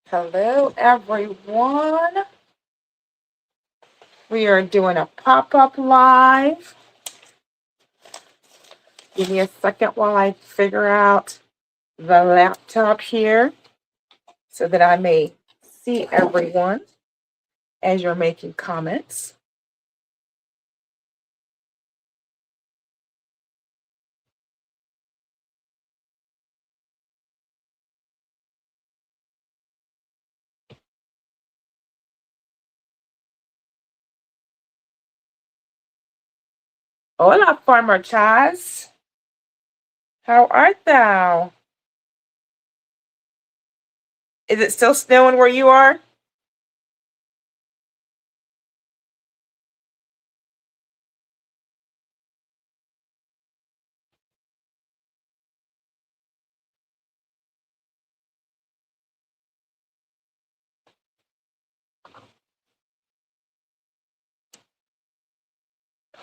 Hello, everyone. We are doing a pop-up live. Give me a second while I figure out the laptop here so that I may see everyone as you're making comments. Hola, Farmer Chaz. How art thou? Is it still snowing where you are?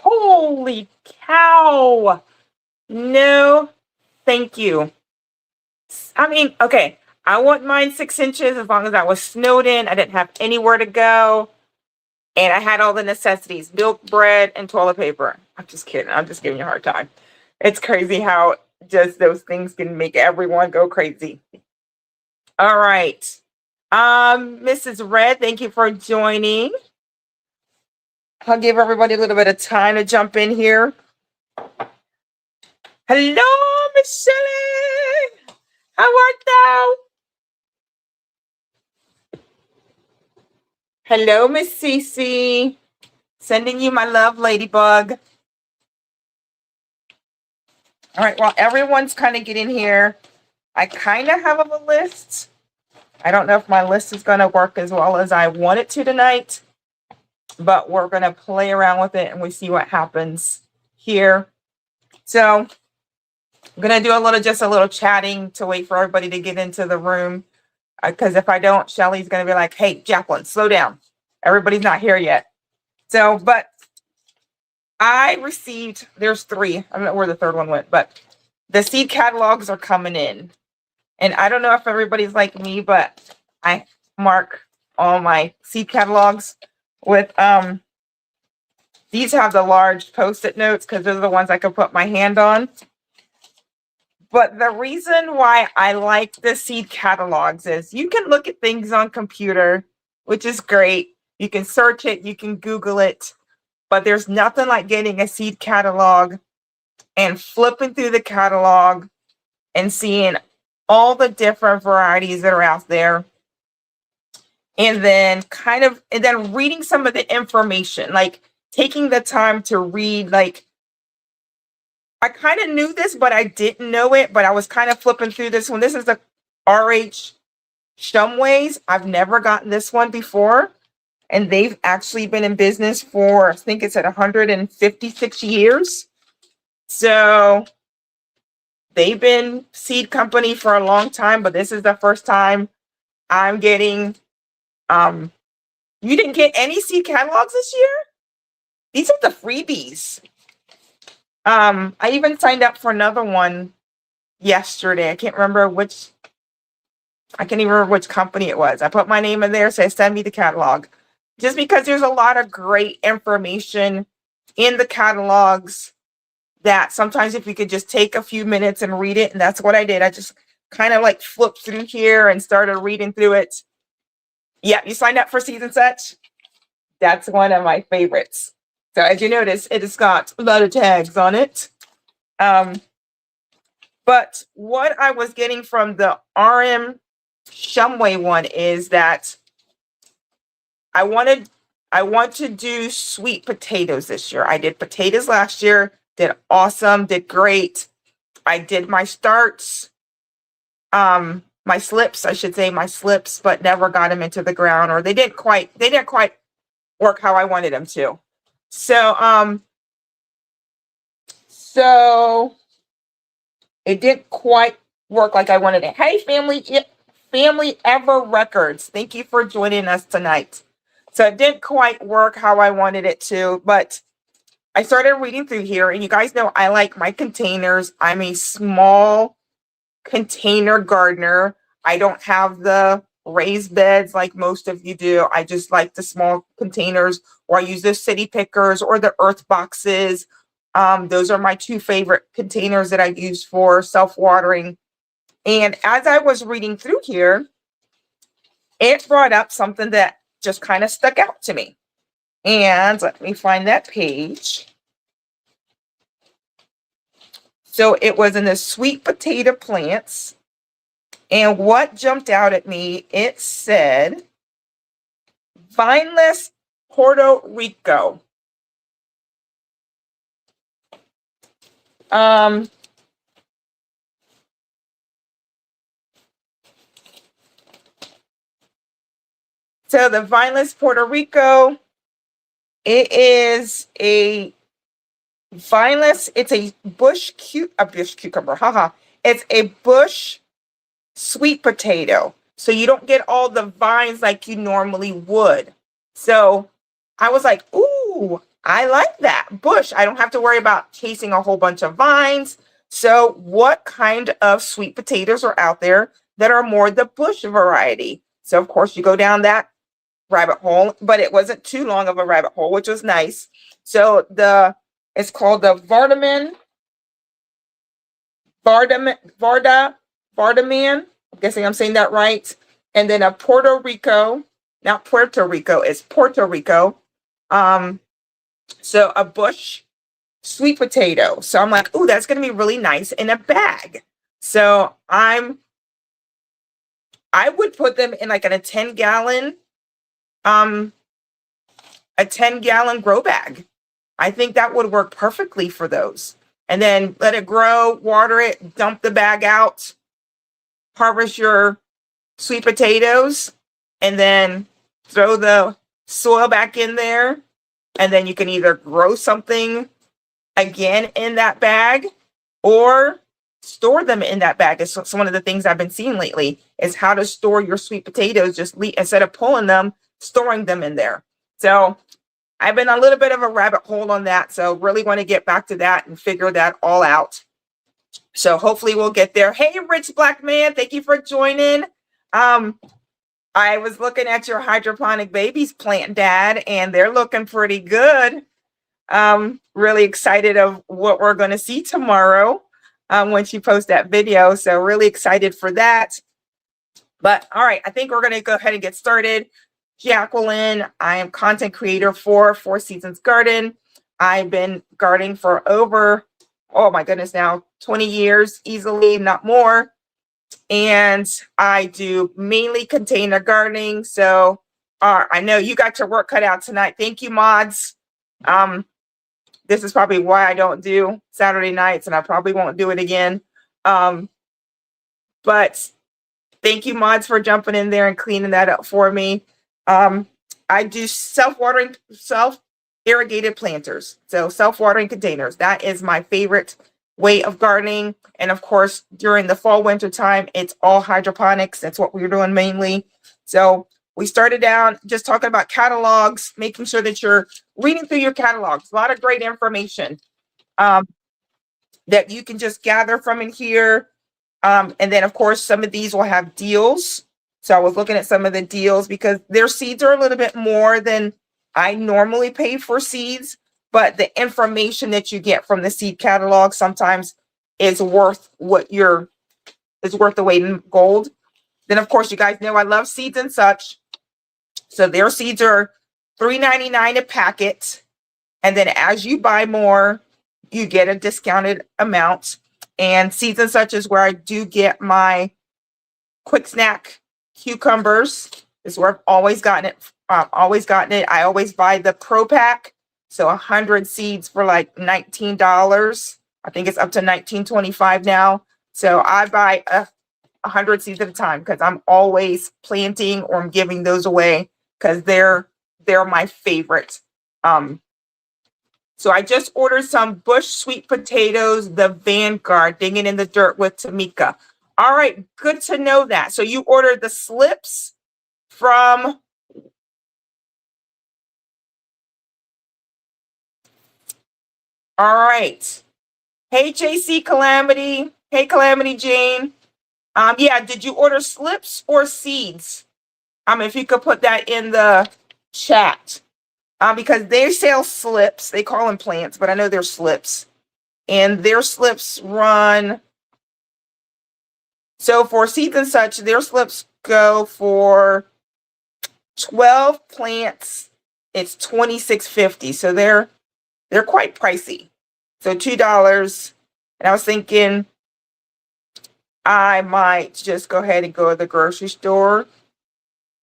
Holy cow. No, thank you. I mean, okay, I want mine 6 inches as long as I was snowed in. I didn't have anywhere to go. And I had all the necessities, milk, bread, and toilet paper. I'm just kidding. I'm just giving you a hard time. It's crazy how just those things can make everyone go crazy. All right. Mrs. Red, thank you for joining. I'll give everybody a little bit of time to jump in here. Hello, Miss Shelley. How art thou? Hello, Miss Cece. Sending you my love, Ladybug. All right, well, everyone's kind of getting here. I kind of have a list. I don't know if my list is going to work as well as I want it to tonight, but we're going to play around with it and we see what happens here. So I'm going to do just a little chatting to wait for everybody to get into the room. Because if I don't, Shelly's going to be like, hey, Jacqueline, slow down. Everybody's not here yet. So, but I received, there's 3. I don't know where the third one went, but the seed catalogs are coming in. And I don't know if everybody's like me, but I mark all my seed catalogs with, these have the large Post-it notes because those are the ones I can put my hand on. But the reason why I like the seed catalogs is you can look at things on computer, which is great. You can search it, you can Google it, but there's nothing like getting a seed catalog and flipping through the catalog and seeing all the different varieties that are out there. And then reading some of the information, like taking the time to read, like I kind of knew this, but I didn't know it, but I was kind of flipping through this one. This is the RH Shumways. I've never gotten this one before. And they've actually been in business for, I think it's at 156 years. So they've been seed company for a long time, but this is the first time I'm getting, you didn't get any seed catalogs this year? These are the freebies. I even signed up for another one yesterday. I can't even remember which company it was. I put my name in there, said send me the catalog. Just because there's a lot of great information in the catalogs that sometimes if you could just take a few minutes and read it, and that's what I did. I just kind of like flipped through here and started reading through it. Yeah, you signed up for Season Such? That's one of my favorites. So as you notice, it has got a lot of tags on it. But what I was getting from the RM Shumway one is that I want to do sweet potatoes this year. I did potatoes last year, did awesome, did great. I did my starts, my slips, but never got them into the ground, or they didn't quite work how I wanted them to. So it didn't quite work like I wanted it. Hey, Family Ever Records, thank you for joining us tonight. So it didn't quite work how I wanted it to, but I started reading through here, and you guys know I like my containers. I'm a small container gardener. I don't have the raised beds like most of you do. I just like the small containers, or I use the city pickers or the earth boxes. Those are my two favorite containers that I use for self-watering. And as I was reading through here, it brought up something that just kind of stuck out to me. And let me find that page. So it was in the sweet potato plants. And what jumped out at me, it said, vineless Puerto Rico. So the vineless Puerto Rico, it is a vineless, it's a bush cucumber, haha. It's a bush sweet potato. So you don't get all the vines like you normally would. So I was like, ooh, I like that bush. I don't have to worry about chasing a whole bunch of vines. So what kind of sweet potatoes are out there that are more the bush variety? So of course you go down that rabbit hole, but it wasn't too long of a rabbit hole, which was nice. So it's called the Vardaman. I'm guessing I'm saying that right. And then a Puerto Rico, not Puerto Rico, it's Puerto Rico. So a bush sweet potato. So I'm like, ooh, that's gonna be really nice in a bag. So I would put them in like in a 10-gallon grow bag. I think that would work perfectly for those. And then let it grow, water it, dump the bag out, harvest your sweet potatoes, and then throw the soil back in there. And then you can either grow something again in that bag or store them in that bag. It's one of the things I've been seeing lately is how to store your sweet potatoes, just instead of pulling them, storing them in there. So I've been a little bit of a rabbit hole on that. So really want to get back to that and figure that all out. So hopefully we'll get there. Hey, Rich Black Man, thank you for joining. I was looking at your hydroponic babies plant, Dad, and they're looking pretty good. Really excited of what we're going to see tomorrow when she posts that video. So really excited for that. But all right, I think we're going to go ahead and get started. Jacqueline, I am content creator for Four Seasons Garden. I've been gardening for over, oh my goodness, now 20 years easily, not more. And I do mainly container gardening. So I know you got your work cut out tonight. Thank you, mods. This is probably why I don't do Saturday nights, and I probably won't do it again. But thank you, mods, for jumping in there and cleaning that up for me. I do self-watering, self-irrigated planters. So self-watering containers. That is my favorite way of gardening. And of course, during the fall, winter time, it's all hydroponics. That's what we're doing mainly. So we started down just talking about catalogs, making sure that you're reading through your catalogs. A lot of great information that you can just gather from in here. And then, of course, some of these will have deals. So I was looking at some of the deals because their seeds are a little bit more than I normally pay for seeds. But the information that you get from the seed catalog sometimes is worth the weight in gold. Then, of course, you guys know I love Seeds and Such. So their seeds are $3.99 a packet. And then as you buy more, you get a discounted amount. And Seeds and Such is where I do get my quick snack cucumbers. This is where I've always gotten it. I always buy the Pro Pack. So 100 seeds for like $19. I think it's up to $19.25 now. So I buy 100 seeds at a time because I'm always planting or I'm giving those away because they're my favorite. So I just ordered some bush sweet potatoes, the Vanguard, digging in the dirt with Tamika. All right, good to know that. So you ordered the slips from all right. Hey, JC Calamity. Hey, Calamity Jane. Yeah, did you order slips or seeds? If you could put that in the chat. Because they sell slips. They call them plants, but I know they're slips. And their slips run. So for seeds and such, their slips go for 12 plants. It's $26.50. So they're quite pricey. So $2. And I was thinking I might just go ahead and go to the grocery store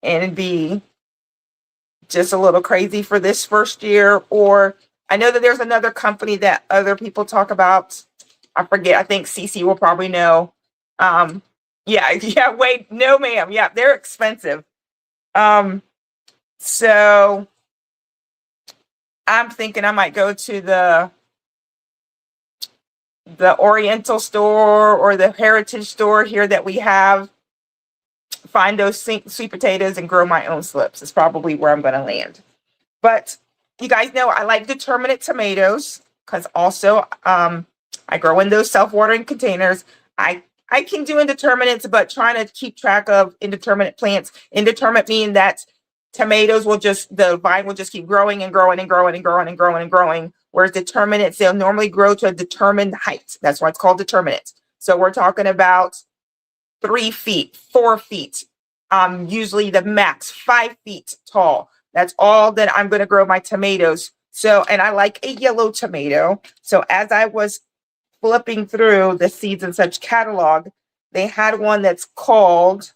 and be just a little crazy for this first year. Or I know that there's another company that other people talk about. I forget. I think Cece will probably know. Yeah, wait, no, ma'am. Yeah, they're expensive. So I'm thinking I might go to the Oriental store or the Heritage store here that we have, find those sweet potatoes and grow my own slips. Is probably where I'm going to land. But you guys know I like determinate tomatoes because also I grow in those self-watering containers. I can do indeterminates, but trying to keep track of indeterminate plants. Indeterminate meaning that tomatoes will just, the vine will just keep growing and growing and growing and growing and growing and growing. Whereas determinates, they'll normally grow to a determined height. That's why it's called determinate. So we're talking about 3 feet, 4 feet, usually the max 5 feet tall. That's all that I'm going to grow my tomatoes. So, and I like a yellow tomato. So as I was flipping through the seeds and such catalog, they had one that's called,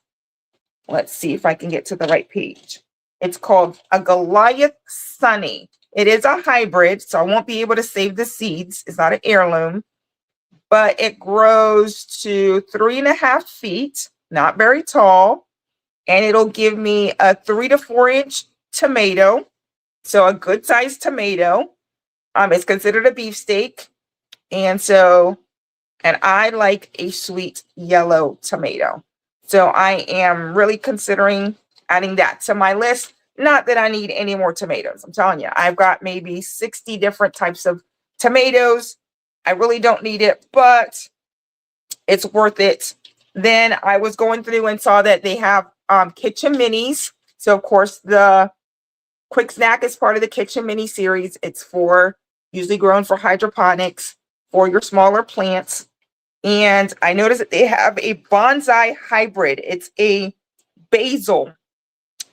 let's see if I can get to the right page. It's called a Goliath Sunny. It is a hybrid, so I won't be able to save the seeds. It's not an heirloom, but it grows to 3.5 feet, not very tall, and it'll give me a 3 to 4 inch tomato. So a good sized tomato. It's considered a beefsteak. And I like a sweet yellow tomato. So I am really considering adding that to my list. Not that I need any more tomatoes. I'm telling you, I've got maybe 60 different types of tomatoes. I really don't need it, but it's worth it. Then I was going through and saw that they have kitchen minis. So of course the quick snack is part of the kitchen mini series. It's usually grown for hydroponics for your smaller plants. And I noticed that they have a bonsai hybrid. It's a basil.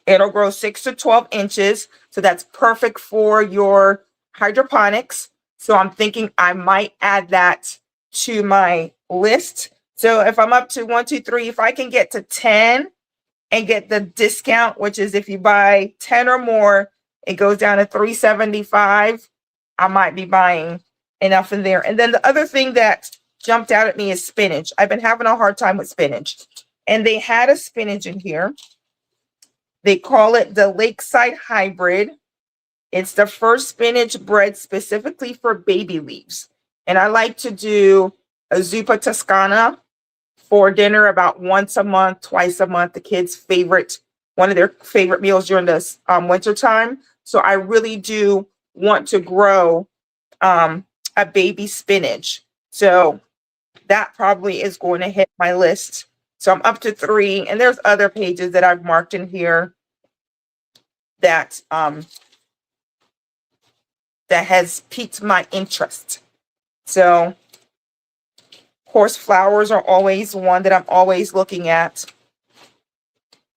It'll grow 6 to 12 inches. So that's perfect for your hydroponics. So I'm thinking I might add that to my list. So if I'm up to 1, 2, 3, if I can get to 10 and get the discount, which is if you buy 10 or more, it goes down to $3.75. I might be buying enough in there. And then the other thing that jumped out at me is spinach. I've been having a hard time with spinach. And they had a spinach in here. They call it the Lakeside Hybrid. It's the first spinach bred specifically for baby leaves. And I like to do a zuppa toscana for dinner about once a month, twice a month. The kids' favorite, one of their favorite meals during this winter time. So I really do want to grow a baby spinach. So that probably is going to hit my list. So I'm up to 3, and there's other pages that I've marked in here that that has piqued my interest. So, of course, flowers are always one that I'm always looking at.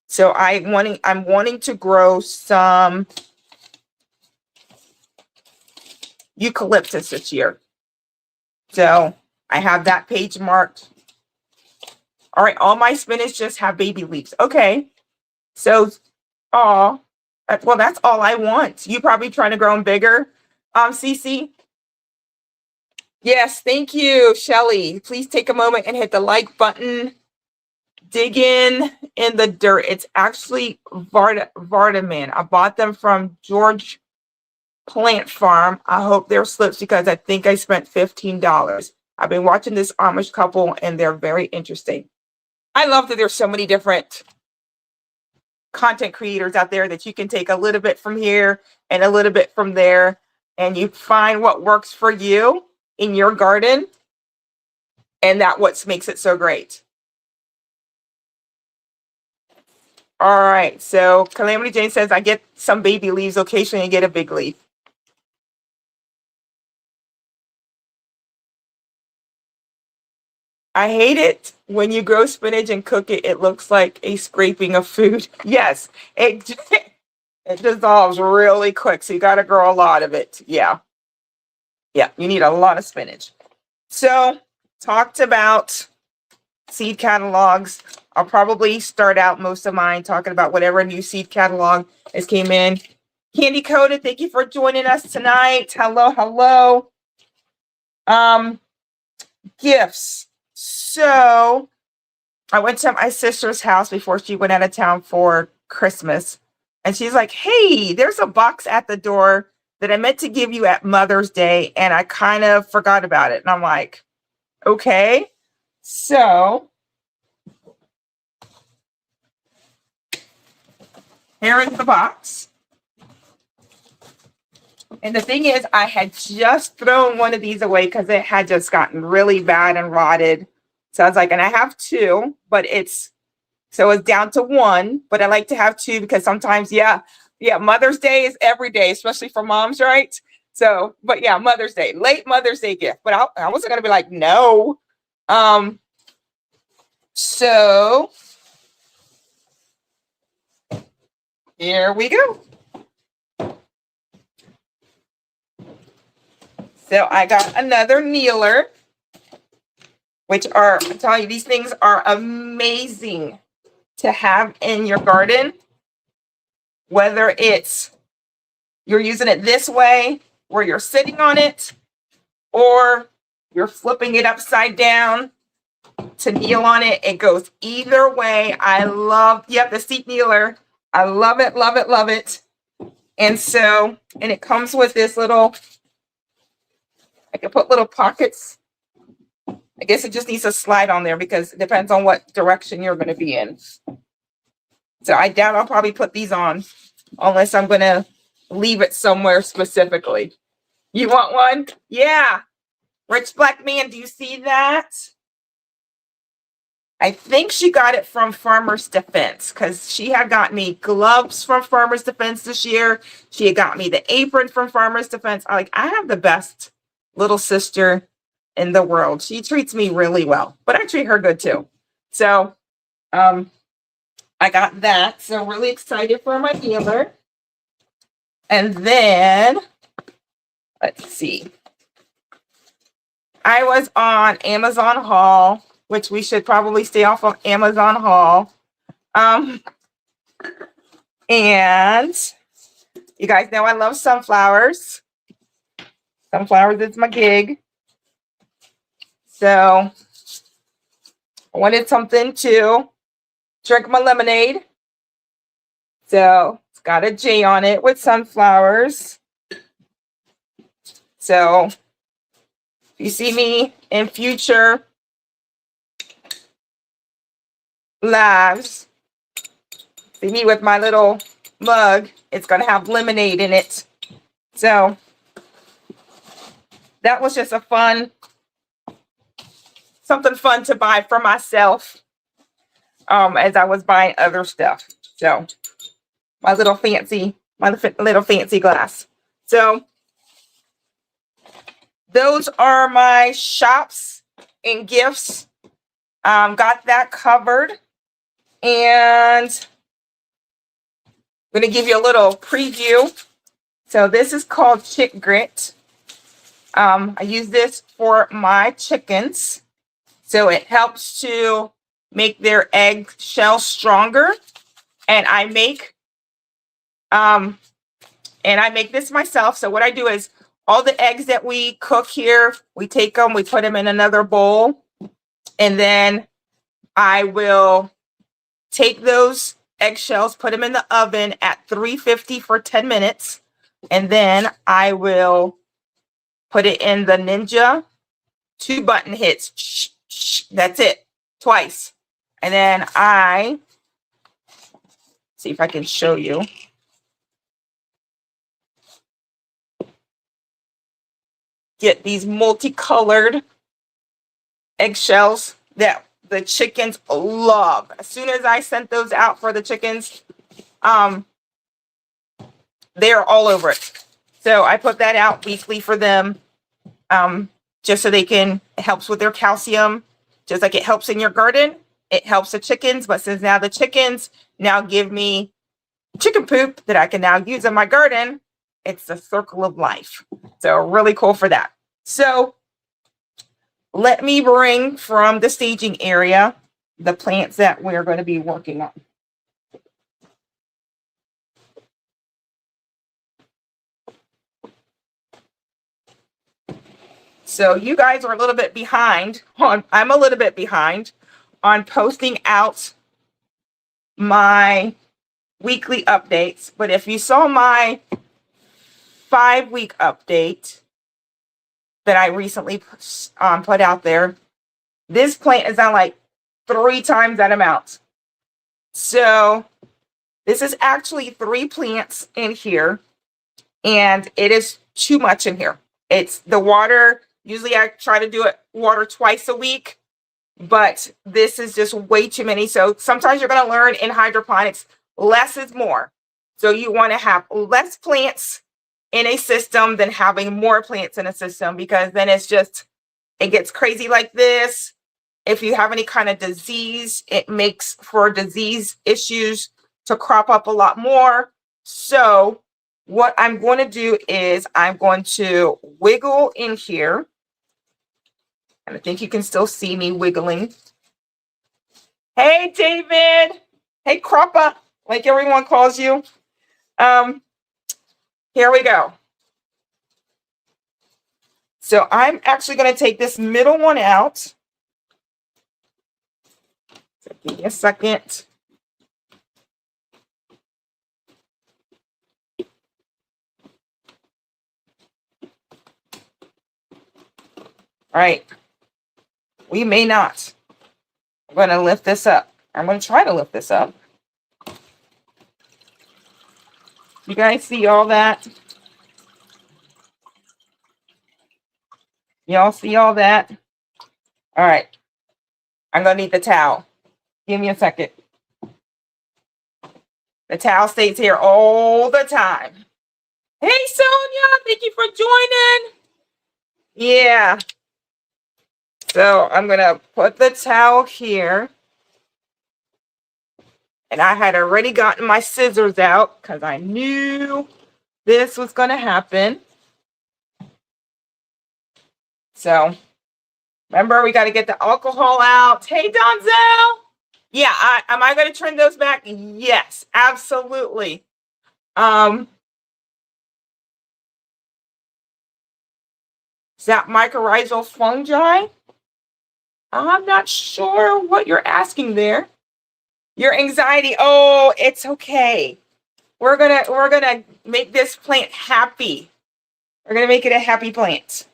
So I'm wanting to grow some eucalyptus this year. So I have that page marked. All right, all my spinach just have baby leaves. Okay. So, well, that's all I want. You probably trying to grow them bigger, Cece? Yes, thank you, Shelly. Please take a moment and hit the like button. Dig in the dirt. It's actually Vardaman. I bought them from George Plant Farm. I hope they're slips because I think I spent $15. I've been watching this Amish couple and they're very interesting. I love that there's so many different content creators out there that you can take a little bit from here and a little bit from there, and you find what works for you in your garden, and that what makes it so great. All right. So Calamity Jane says, I get some baby leaves occasionally and get a big leaf. I hate it when you grow spinach and cook it. It looks like a scraping of food. Yes, it it dissolves really quick. So you got to grow a lot of it. Yeah. Yeah. You need a lot of spinach. So talked about seed catalogs. I'll probably start out most of mine talking about whatever new seed catalog has came in. Candy Coated, thank you for joining us tonight. Hello, hello. Gifts. So I went to my sister's house before she went out of town for Christmas. And she's like, hey, there's a box at the door that I meant to give you at Mother's Day. And I kind of forgot about it. And I'm like, okay. So here is the box. And the thing is, I had just thrown one of these away because it had just gotten really bad and rotted. So I was like, and I have two, but it's down to one, but I like to have two because sometimes, yeah, Mother's Day is every day, especially for moms, right? So, but yeah, Mother's Day, late Mother's Day gift. But I wasn't going to be like, no. So here we go. So I got another kneeler, which are, I'm telling you, these things are amazing to have in your garden. Whether it's you're using it this way, where you're sitting on it, or you're flipping it upside down to kneel on it. It goes either way. I love, yep, the seat kneeler. I love it, love it, love it. And so, and it comes with this little, I can put little pockets. I guess it just needs to slide on there because it depends on what direction you're going to be in. So I doubt I'll probably put these on unless I'm going to leave it somewhere specifically. You want one? Yeah. Rich Black Man, do you see that? I think she got it from Farmer's Defense because she had got me gloves from Farmer's Defense this year. She had got me the apron from Farmer's Defense. I have the best little sister in the world. She treats me really well, but I treat her good too. So I got that. So really excited for my dealer. And then let's see. I was on Amazon Haul, which we should probably stay off of Amazon Haul. And you guys know I love sunflowers. Sunflowers is my gig. So I wanted something to drink my lemonade. So it's got a J on it with sunflowers. So if you see me in future lives, see me with my little mug, it's going to have lemonade in it. So that was just something fun to buy for myself as I was buying other stuff. So my little fancy glass. So those are my shops and gifts. Got that covered. And I'm going to give you a little preview. So this is called Chick Grit. I use this for my chickens. So it helps to make their egg shell stronger. And I make this myself. So what I do is all the eggs that we cook here, we take them, we put them in another bowl. And then I will take those eggshells, put them in the oven at 350 for 10 minutes. And then I will put it in the Ninja 2-button hits. That's it. Twice. And then see if I can show you. Get these multicolored eggshells that the chickens love. As soon as I sent those out for the chickens, they're all over it. So I put that out weekly for them, just so they can, it helps with their calcium, just like it helps in your garden. It helps the chickens, but since now the chickens now give me chicken poop that I can now use in my garden, it's a circle of life. So really cool for that. So let me bring from the staging area the plants that we're going to be working on. So you guys are a little bit behind on, I'm a little bit behind on posting out my weekly updates. But if you saw my 5-week update that I recently put out there, this plant is on like 3 times that amount. So this is actually 3 plants in here, and it is too much in here. It's the water. Usually I try to do it water twice a week, but this is just way too many. So sometimes you're going to learn in hydroponics, less is more. So you want to have less plants in a system than having more plants in a system, because then it's just, it gets crazy like this. If you have any kind of disease, it makes for disease issues to crop up a lot more. So what I'm going to do is I'm going to wiggle in here. And I think you can still see me wiggling. Hey, David. Hey, Croppa, like everyone calls you. Here we go. So I'm actually going to take this middle one out. So give me a second. All right. We may not. I'm going to lift this up. I'm going to try to lift this up. You guys see all that? Y'all see all that? All right. I'm going to need the towel. Give me a second. The towel stays here all the time. Hey, Sonia. Thank you for joining. Yeah. So I'm going to put the towel here. And I had already gotten my scissors out because I knew this was going to happen. So remember, we got to get the alcohol out. Hey, Donzel. Yeah, am I going to trim those back? Yes, absolutely. Is that mycorrhizal fungi? I'm not sure what you're asking there. Your anxiety. Oh, it's okay. We're gonna make this plant happy. We're gonna make it a happy plant.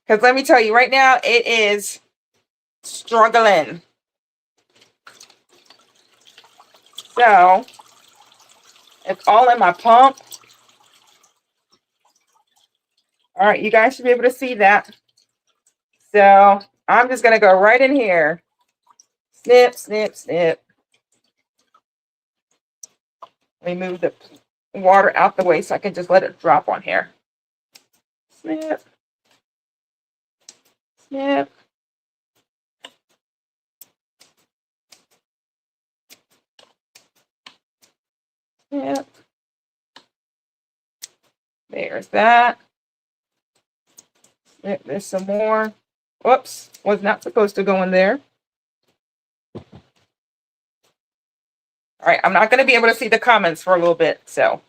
Because let me tell you, right now it is struggling. So it's all in my pump. All right, you guys should be able to see that. So I'm just gonna go right in here. Snip, snip, snip. Let me move the water out the way so I can just let it drop on here. Snip. Snip. Snip. There's that. Snip. There's some more. Whoops. Was not supposed to go in there. All right, I'm not going to be able to see the comments for a little bit, so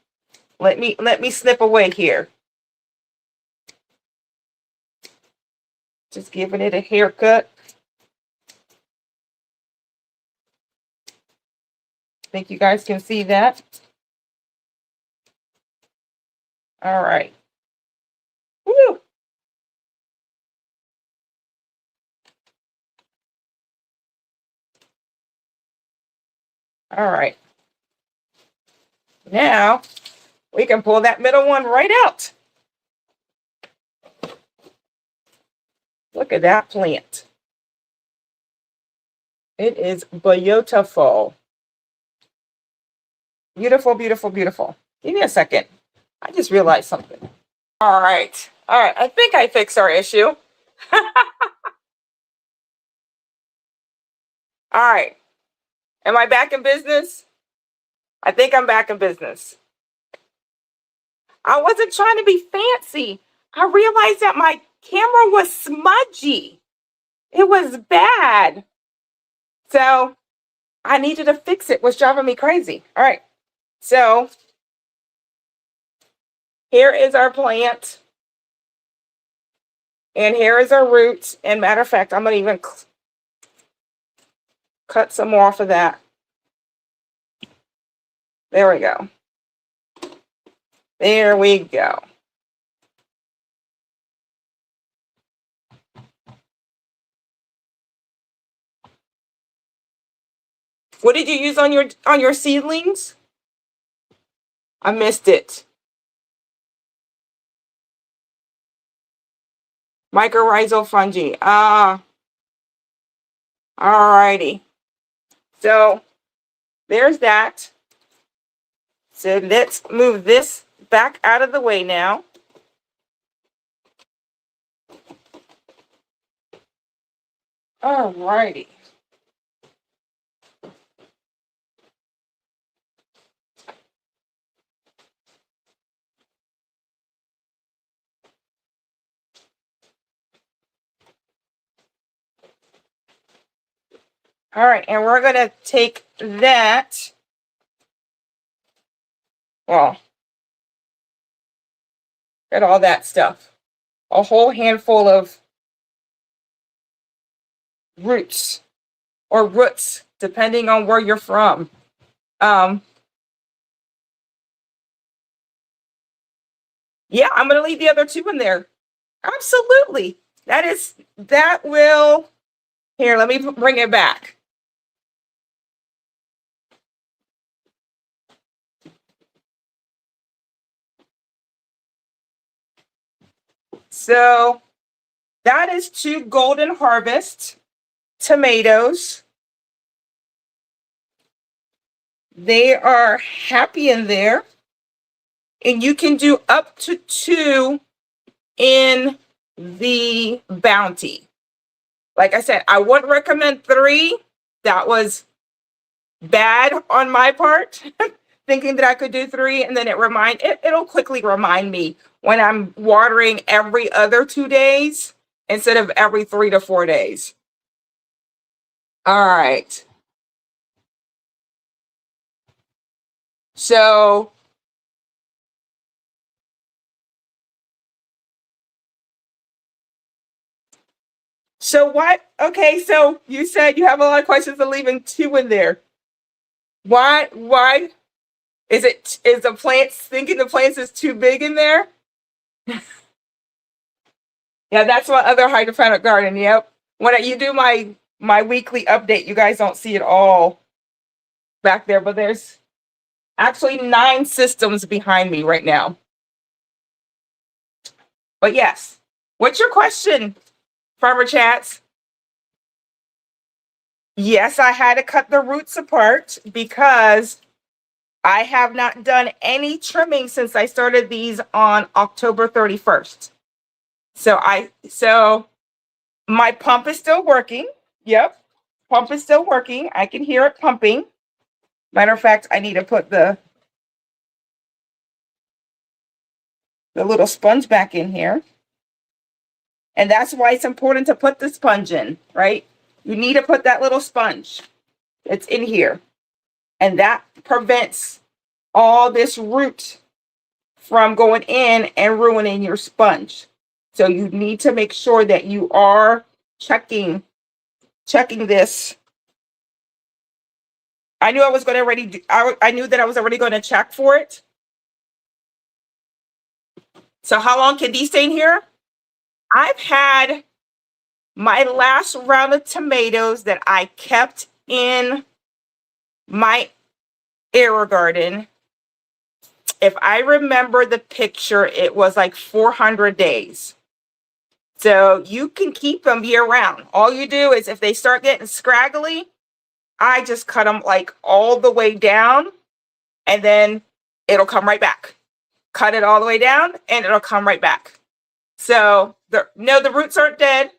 let me snip away here. Just giving it a haircut. I think you guys can see that. All right. Woo! All right. Now we can pull that middle one right out. Look at that plant. It is beautiful. Beautiful, beautiful, beautiful. Give me a second. I just realized something. All right. All right. I think I fixed our issue. All right. Am I back in business? I think I'm back in business. I wasn't trying to be fancy. I realized that my camera was smudgy. It was bad. So I needed to fix it. It was driving me crazy. All right. So here is our plant. And here is our roots. And matter of fact, I'm going to even cut some more off of that. There we go. There we go. What did you use on your seedlings? I missed it. Mycorrhizal fungi. Ah. Alrighty. So there's that. So let's move this back out of the way now. Alrighty. All right, and we're going to take that. Well, get all that stuff. A whole handful of roots or roots, depending on where you're from. Yeah, I'm going to leave the other two in there. Absolutely. That will, here, let me bring it back. So that is 2 Golden Harvest tomatoes. They are happy in there. And you can do up to 2 in the bounty. Like I said, I wouldn't recommend 3. That was bad on my part, thinking that I could do 3, and then it'll quickly remind me when I'm watering every other 2 days instead of every 3 to 4 days. All right. So what? Okay, so you said you have a lot of questions of leaving 2 in there. Why is the plants thinking the plants is too big in there? Yeah, that's my other hydroponic garden. Yep. When you do my weekly update, you guys don't see it all back there, but there's actually 9 systems behind me right now. But yes, what's your question, Farmer Chats? Yes, I had to cut the roots apart because I have not done any trimming since I started these on October 31st. So my pump is still working. Yep. Pump is still working. I can hear it pumping. Matter of fact, I need to put the little sponge back in here. And that's why it's important to put the sponge in, right? You need to put that little sponge. It's in here. And that prevents all this root from going in and ruining your sponge. So you need to make sure that you are checking this. I knew I was going to already I knew that I was already going to check for it. So how long can these stay in here? I've had my last round of tomatoes that I kept in my air garden. If I remember the picture, it was like 400 days. So you can keep them year round. All you do is if they start getting scraggly, I just cut them like all the way down, and then it'll come right back. Cut it all the way down and it'll come right back. So no, the roots aren't dead.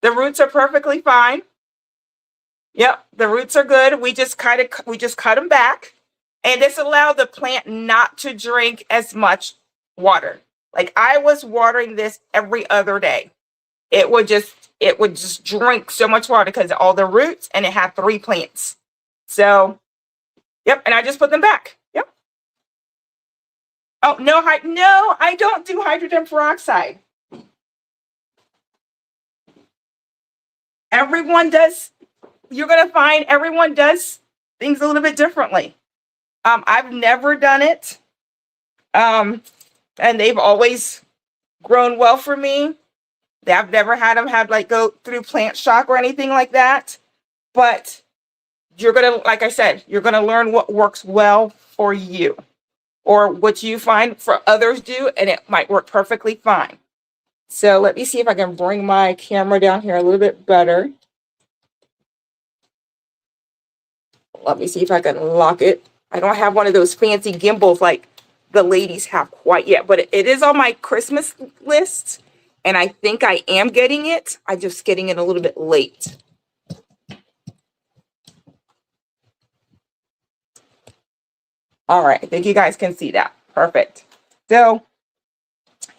The roots are perfectly fine. Yep, the roots are good. We just cut them back, and this allowed the plant not to drink as much water. Like I was watering this every other day. It would just drink so much water because of all the roots, and it had 3 plants. So, yep, and I just put them back. Yep. Oh, no, I don't do hydrogen peroxide. Everyone does. You're going to find everyone does things a little bit differently. I've never done it. And they've always grown well for me. I've never had them go through plant shock or anything like that. But you're going to, like I said, you're going to learn what works well for you, or what you find for others do, and it might work perfectly fine. So let me see if I can bring my camera down here a little bit better. Let me see if I can lock it. I don't have one of those fancy gimbals like the ladies have quite yet, but it is on my Christmas list, and I think I am getting it. I'm just getting it a little bit late. All right, I think you guys can see that. Perfect. So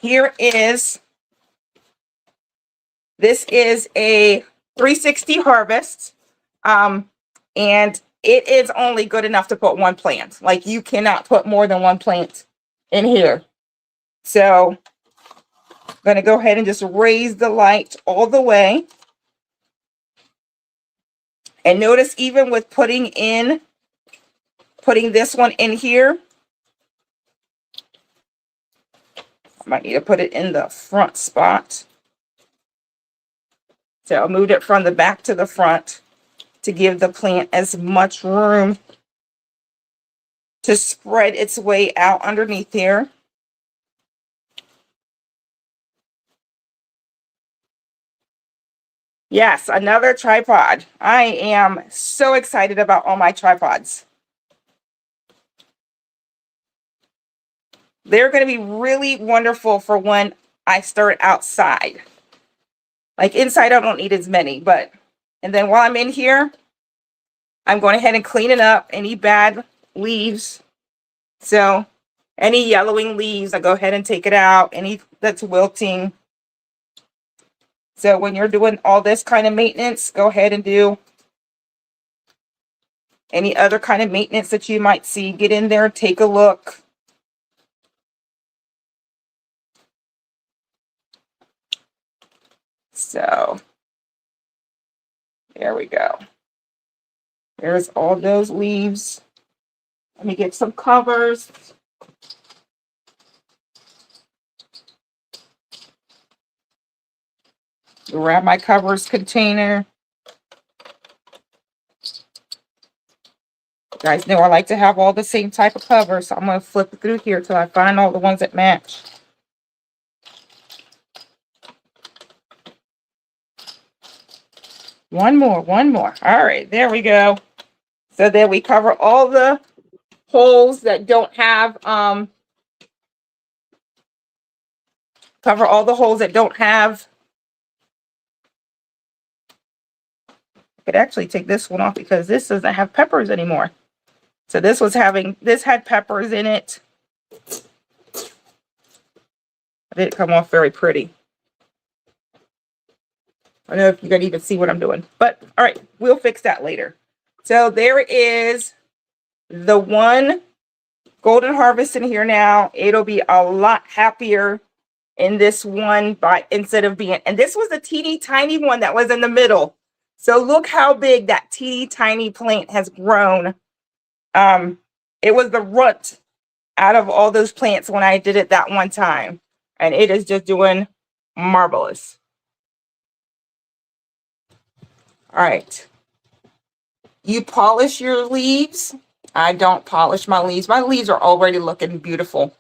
here is, this is a 360 harvest, and it is only good enough to put 1 plant. Like you cannot put more than 1 plant in here. So I'm going to go ahead and just raise the light all the way. And notice even with putting this one in here, I might need to put it in the front spot. So I moved it from the back to the front to give the plant as much room to spread its way out underneath here. Yes, another tripod. I am so excited about all my tripods. They're going to be really wonderful for when I start outside. Like inside, I don't need as many, and then while I'm in here, I'm going ahead and cleaning up any bad leaves. So any yellowing leaves, I go ahead and take it out. Any that's wilting. So when you're doing all this kind of maintenance, go ahead and do any other kind of maintenance that you might see. Get in there, take a look. So there we go. There's all those leaves. Let me get some covers. Grab my covers container. You guys know I like to have all the same type of covers, so I'm going to flip through here till I find all the ones that match. One more. All right, there we go. So then we cover all the holes that don't have, cover all the holes that don't have. I could actually take this one off because this doesn't have peppers anymore. So this had peppers in it. It didn't come off very pretty. I don't know if you can even see what I'm doing, but all right, we'll fix that later. So there is the one golden harvest in here now. It'll be a lot happier in this one instead of being, and this was a teeny tiny one that was in the middle. So look how big that teeny tiny plant has grown. It was the runt out of all those plants when I did it that one time, and it is just doing marvelous. All right. You polish your leaves. I don't polish my leaves. My leaves are already looking beautiful.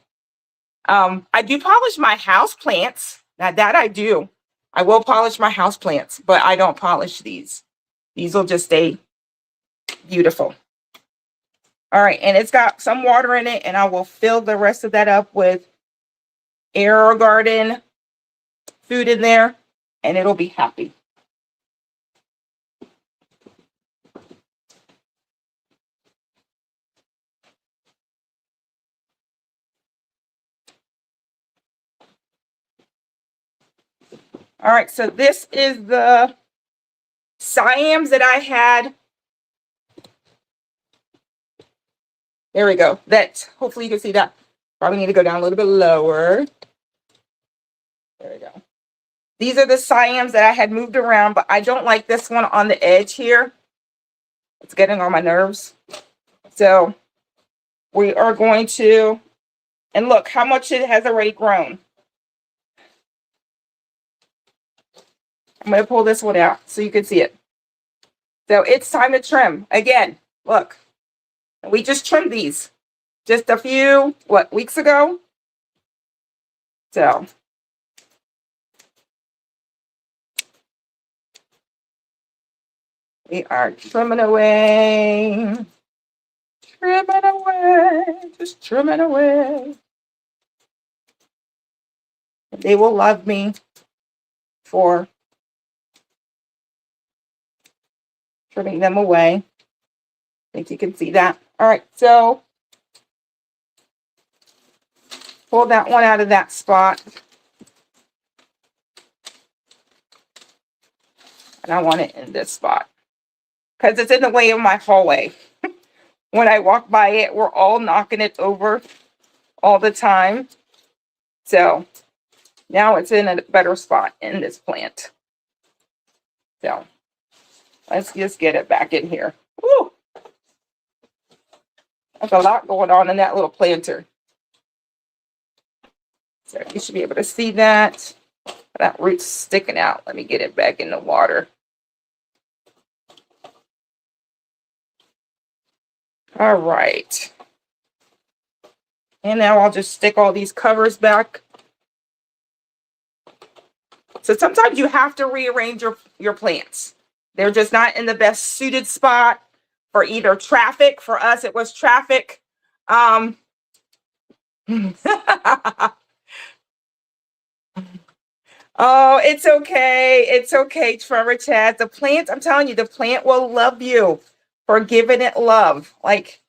I do polish my house plants. Now that I do. I will polish my house plants, but I don't polish these. These will just stay beautiful. All right, and it's got some water in it, and I will fill the rest of that up with Air Garden food in there, and it'll be happy. All right, so this is the Siams that I had. There we go. That, hopefully you can see that. Probably need to go down a little bit lower. There we go. These are the Siams that I had moved around, but I don't like this one on the edge here. It's getting on my nerves. So we are going to, and look how much it has already grown. I'm going to pull this one out so you can see it. So it's time to trim. Again, look, we just trimmed these just a few, weeks ago? So we are trimming away, just trimming away. They will love me for trimming them away. I think you can see that. All right, so pull that one out of that spot. And I want it in this spot because it's in the way of my hallway. When I walk by it, we're all knocking it over all the time. So now it's in a better spot in this plant. So let's just get it back in here. Woo! There's a lot going on in that little planter. So you should be able to see that. That root's sticking out. Let me get it back in the water. All right. And now I'll just stick all these covers back. So sometimes you have to rearrange your plants. They're just not in the best suited spot for either traffic. For us, it was traffic. Oh, it's okay. It's okay, Trevor Chad. The plant, I'm telling you, the plant will love you for giving it love. Like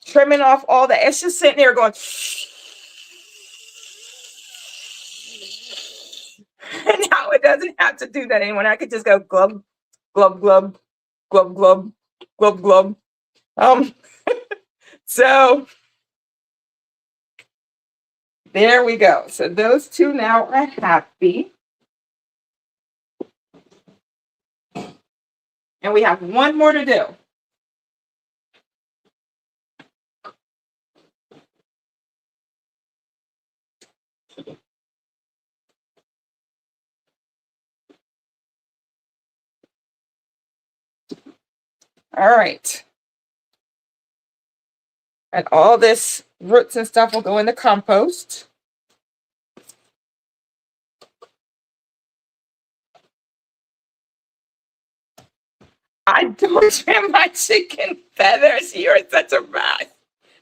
trimming off all that. It's just sitting there going. And now it doesn't have to do that anymore. I could just go glub, glub, glub, glub, glub, glub, glub. So there we go. So those two now are happy. And we have one more to do. All right. And all this roots and stuff will go in the compost. I don't trim my chicken feathers. You're such a mess.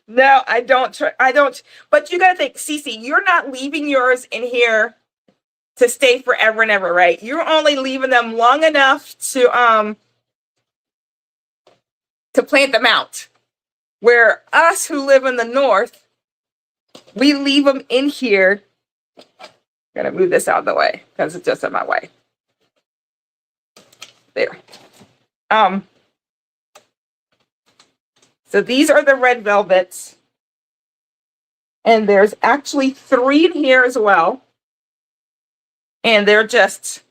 No, I don't. I don't. But you got to think, Cece, you're not leaving yours in here to stay forever and ever, right? You're only leaving them long enough to plant them out. Where us who live in the north, we leave them in here. I'm gonna move this out of the way because it's just in my way. There. So these are the red velvets. And there's actually 3 in here as well. And they're just,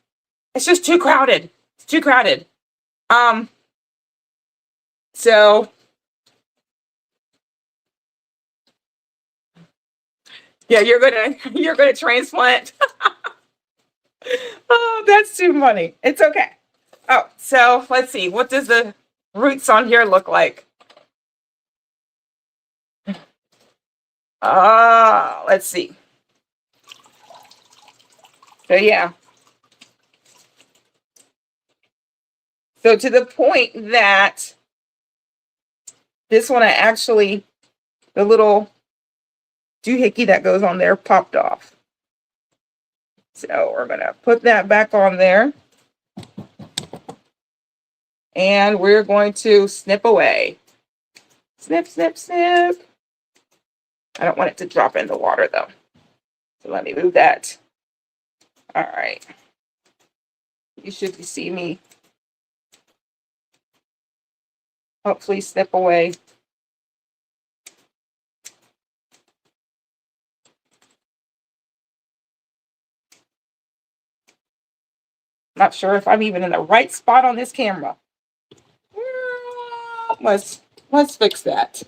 it's just too crowded. It's too crowded. So yeah, you're gonna transplant. Oh, that's too funny. It's okay. Oh, so let's see. What does the roots on here look like? Let's see. So yeah. So to the point that This one I actually, the little doohickey that goes on there popped off. So we're going to put that back on there. And we're going to snip away. Snip, snip, snip. I don't want it to drop in the water though. So let me move that. All right. You should see me hopefully snip away. Not sure if I'm even in the right spot on this camera. Let's fix that.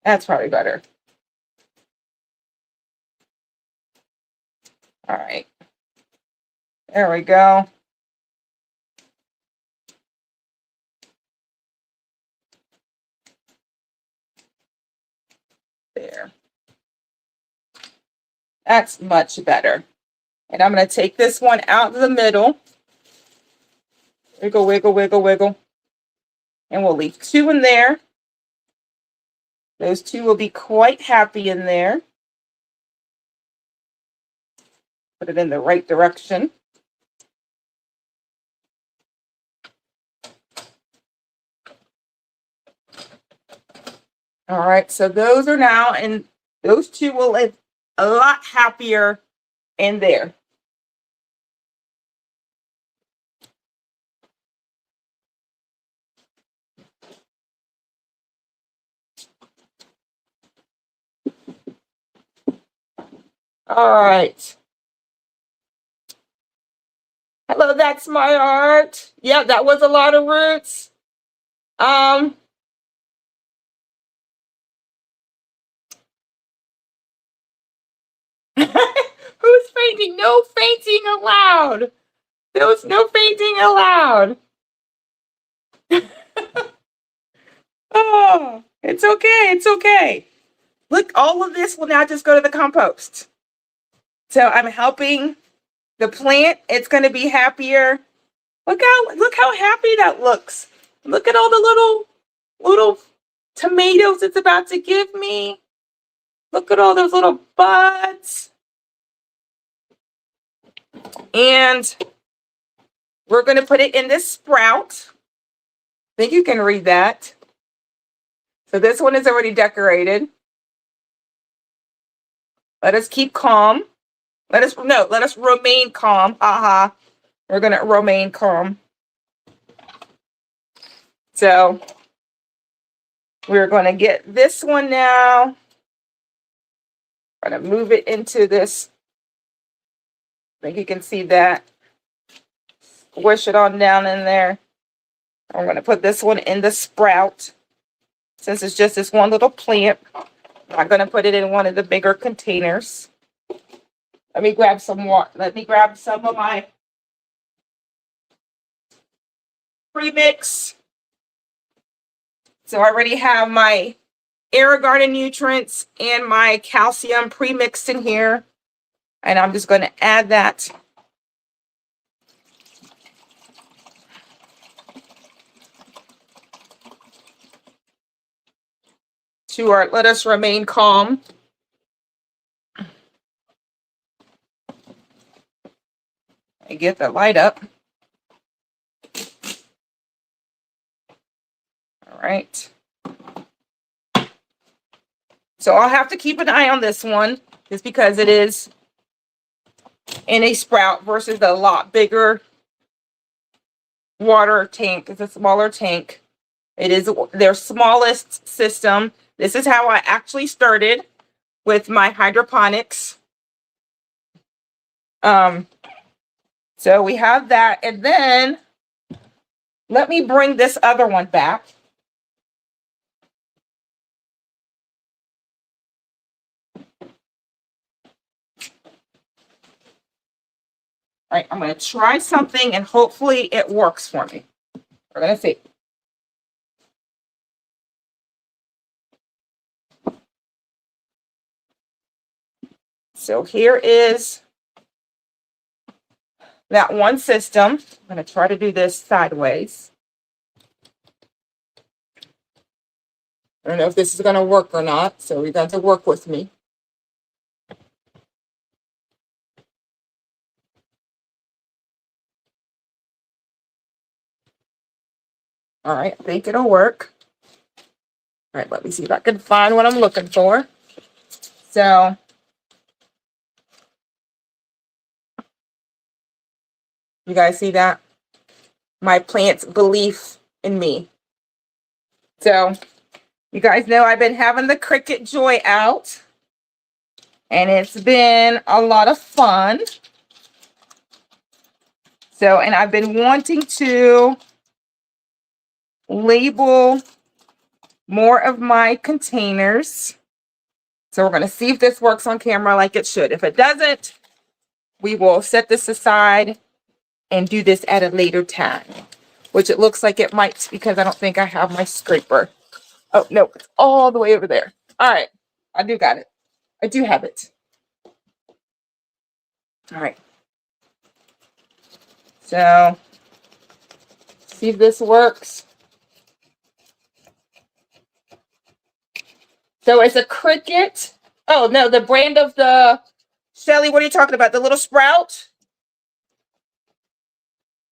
That's probably better. All right. There we go. There. That's much better. And I'm going to take this one out of the middle. Wiggle, wiggle, wiggle, wiggle. And we'll leave 2 in there. Those 2 will be quite happy in there. Put it in the right direction. All right, so those are now, and those 2 will live a lot happier in there. All right. Hello, that's my art. Yeah, that was a lot of roots. Who's fainting? No fainting allowed. There was no fainting allowed. Oh, it's okay. It's okay. Look, all of this will now just go to the compost. So I'm helping the plant. It's going to be happier. Look how happy that looks. Look at all the little tomatoes it's about to give me. Look at all those little buds. And we're going to put it in this sprout. I think you can read that. So this one is already decorated. Let us keep calm. Let us remain calm. Haha. We're going to remain calm. So we're going to get this one now. I'm going to move it into this. I think you can see that. Squish it on down in there. I'm going to put this one in the sprout. Since it's just this one little plant, I'm going to put it in one of the bigger containers. Let me grab some water. Let me grab some of my premix. So I already have my air garden nutrients and my calcium pre-mixed in here. And I'm just going to add that to our let us remain calm. I get the light up. All right. So I'll have to keep an eye on this one just because it is in a sprout versus a lot bigger water tank. It's a smaller tank. It is their smallest system. This is how I actually started with my hydroponics. So we have that. And then let me bring this other one back. All right, I'm going to try something and hopefully it works for me. We're going to see. So here is that one system. I'm going to try to do this sideways. I don't know if this is going to work or not, so you got to work with me. All right, I think it'll work. All right, let me see if I can find what I'm looking for. So, you guys see that? My plant's belief in me. So, you guys know I've been having the Cricut Joy out, and it's been a lot of fun. So, and I've been wanting to label more of my containers. So we're going to see if this works on camera like it should. If it doesn't, we will set this aside and do this at a later time, which it looks like it might because I don't think I have my scraper. Oh, no, it's all the way over there. All right, I do got it. I do have it. All right. So, see if this works. So it's a Cricut. Oh, no, the brand of the, Shelly, what are you talking about? The little sprout?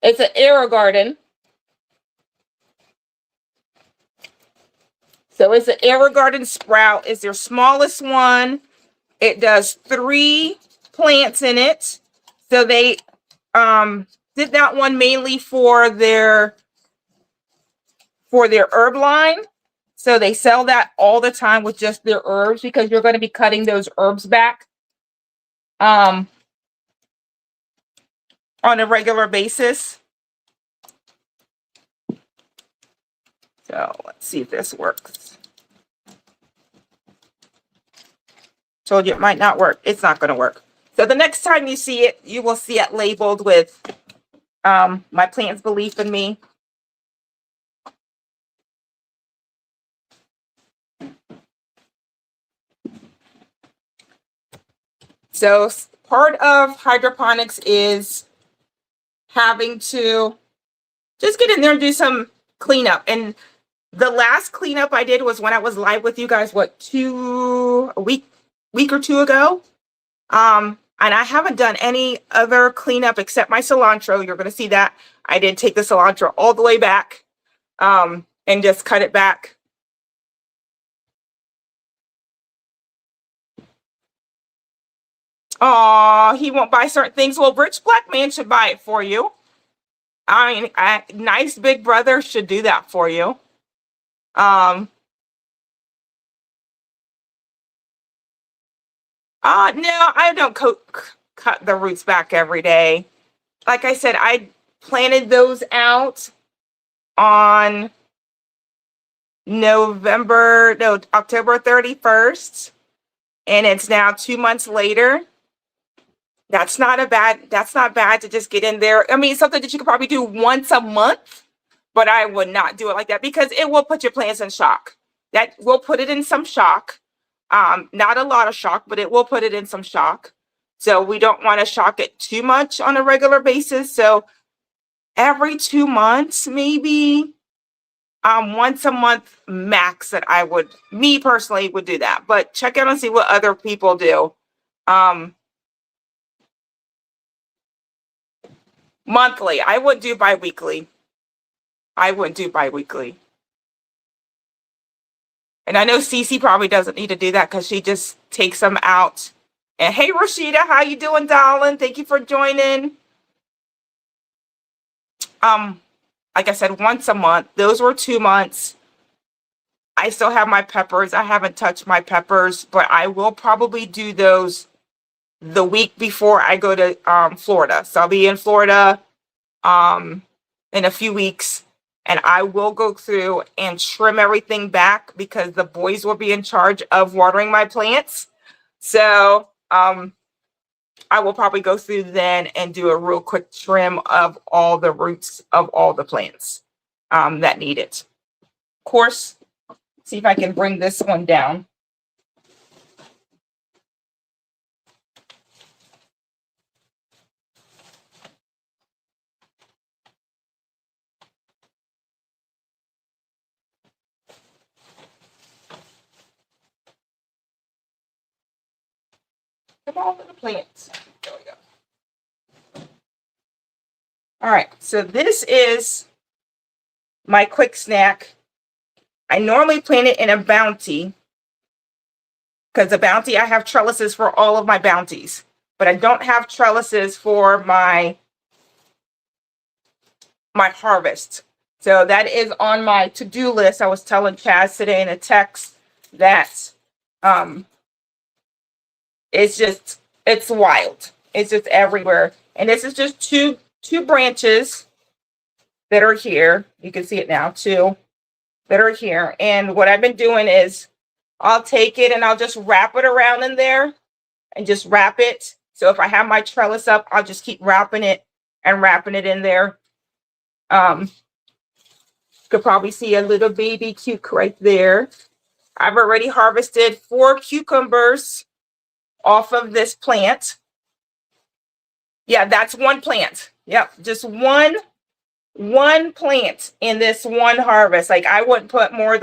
It's an Aero Garden. So it's an Aero Garden sprout. It's their smallest one. It does 3 plants in it. So they did that one mainly for their herb line. So they sell that all the time with just their herbs because you're going to be cutting those herbs back on a regular basis. So let's see if this works. Told you it might not work. It's not going to work. So the next time you see it, you will see it labeled with my plant's belief in me. So part of hydroponics is having to just get in there and do some cleanup. And the last cleanup I did was when I was live with you guys, what, a week or two ago. And I haven't done any other cleanup except my cilantro. You're going to see that I did take the cilantro all the way back and just cut it back. Oh, he won't buy certain things. Well, rich black man should buy it for you. I mean, a nice big brother should do that for you. No, I don't cut the roots back every day. Like I said, I planted those out on October 31st, and it's now 2 months later. That's not bad to just get in there. I mean, it's something that you could probably do once a month, but I would not do it like that because it will put your plants in shock. That will put it in some shock. Not a lot of shock, but it will put it in some shock. So we don't want to shock it too much on a regular basis. So every 2 months, maybe once a month max that me personally would do that. But check out and see what other people do. Monthly. I wouldn't do bi-weekly. And I know Cece probably doesn't need to do that because she just takes them out. And hey, Rashida, how you doing, darling? Thank you for joining. Like I said, once a month. Those were 2 months. I still have my peppers. I haven't touched my peppers, but I will probably do those the week before I go to Florida. So I'll be in Florida in a few weeks, and I will go through and trim everything back because the boys will be in charge of watering my plants. So I will probably go through then and do a real quick trim of all the roots of all the plants that need it. Of course, see if I can bring this one down. Come on, little plants. There we go. All right, so this is my quick snack. I normally plant it in a bounty because the bounty, I have trellises for all of my bounties, but I don't have trellises for my harvest. So that is on my to-do list. I was telling Chaz today in a text that it's wild. It's just everywhere. And this is just two branches that are here. You can see it now, two that are here. And what I've been doing is I'll take it and I'll just wrap it around in there and just wrap it. So if I have my trellis up, I'll just keep wrapping it and wrapping it in there. You could probably see a little baby cuke right there. I've already harvested 4 cucumbers off of this plant. Yeah, that's one plant. Yep, just one plant in this one harvest. Like I would not put more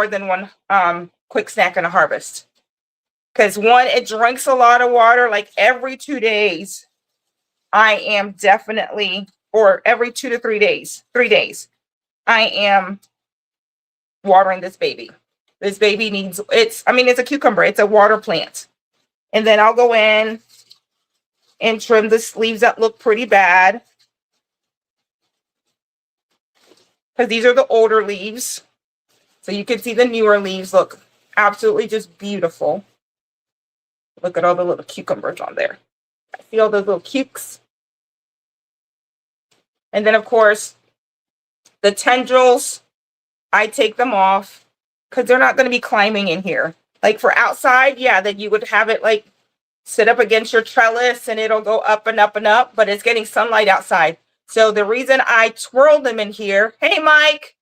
than one quick snack in a harvest. Because one, it drinks a lot of water. Like every 2 days, I am definitely, or every 2 to 3 days, I am watering this baby. This baby needs, it's a cucumber. It's a water plant. And then I'll go in and trim the leaves that look pretty bad. Because these are the older leaves. So you can see the newer leaves look absolutely just beautiful. Look at all the little cucumbers on there. I see all those little cukes. And then, of course, the tendrils, I take them off because they're not going to be climbing in here. Like for outside, yeah, then you would have it like sit up against your trellis and it'll go up and up and up, but it's getting sunlight outside. So the reason I twirl them in here, hey, Mike.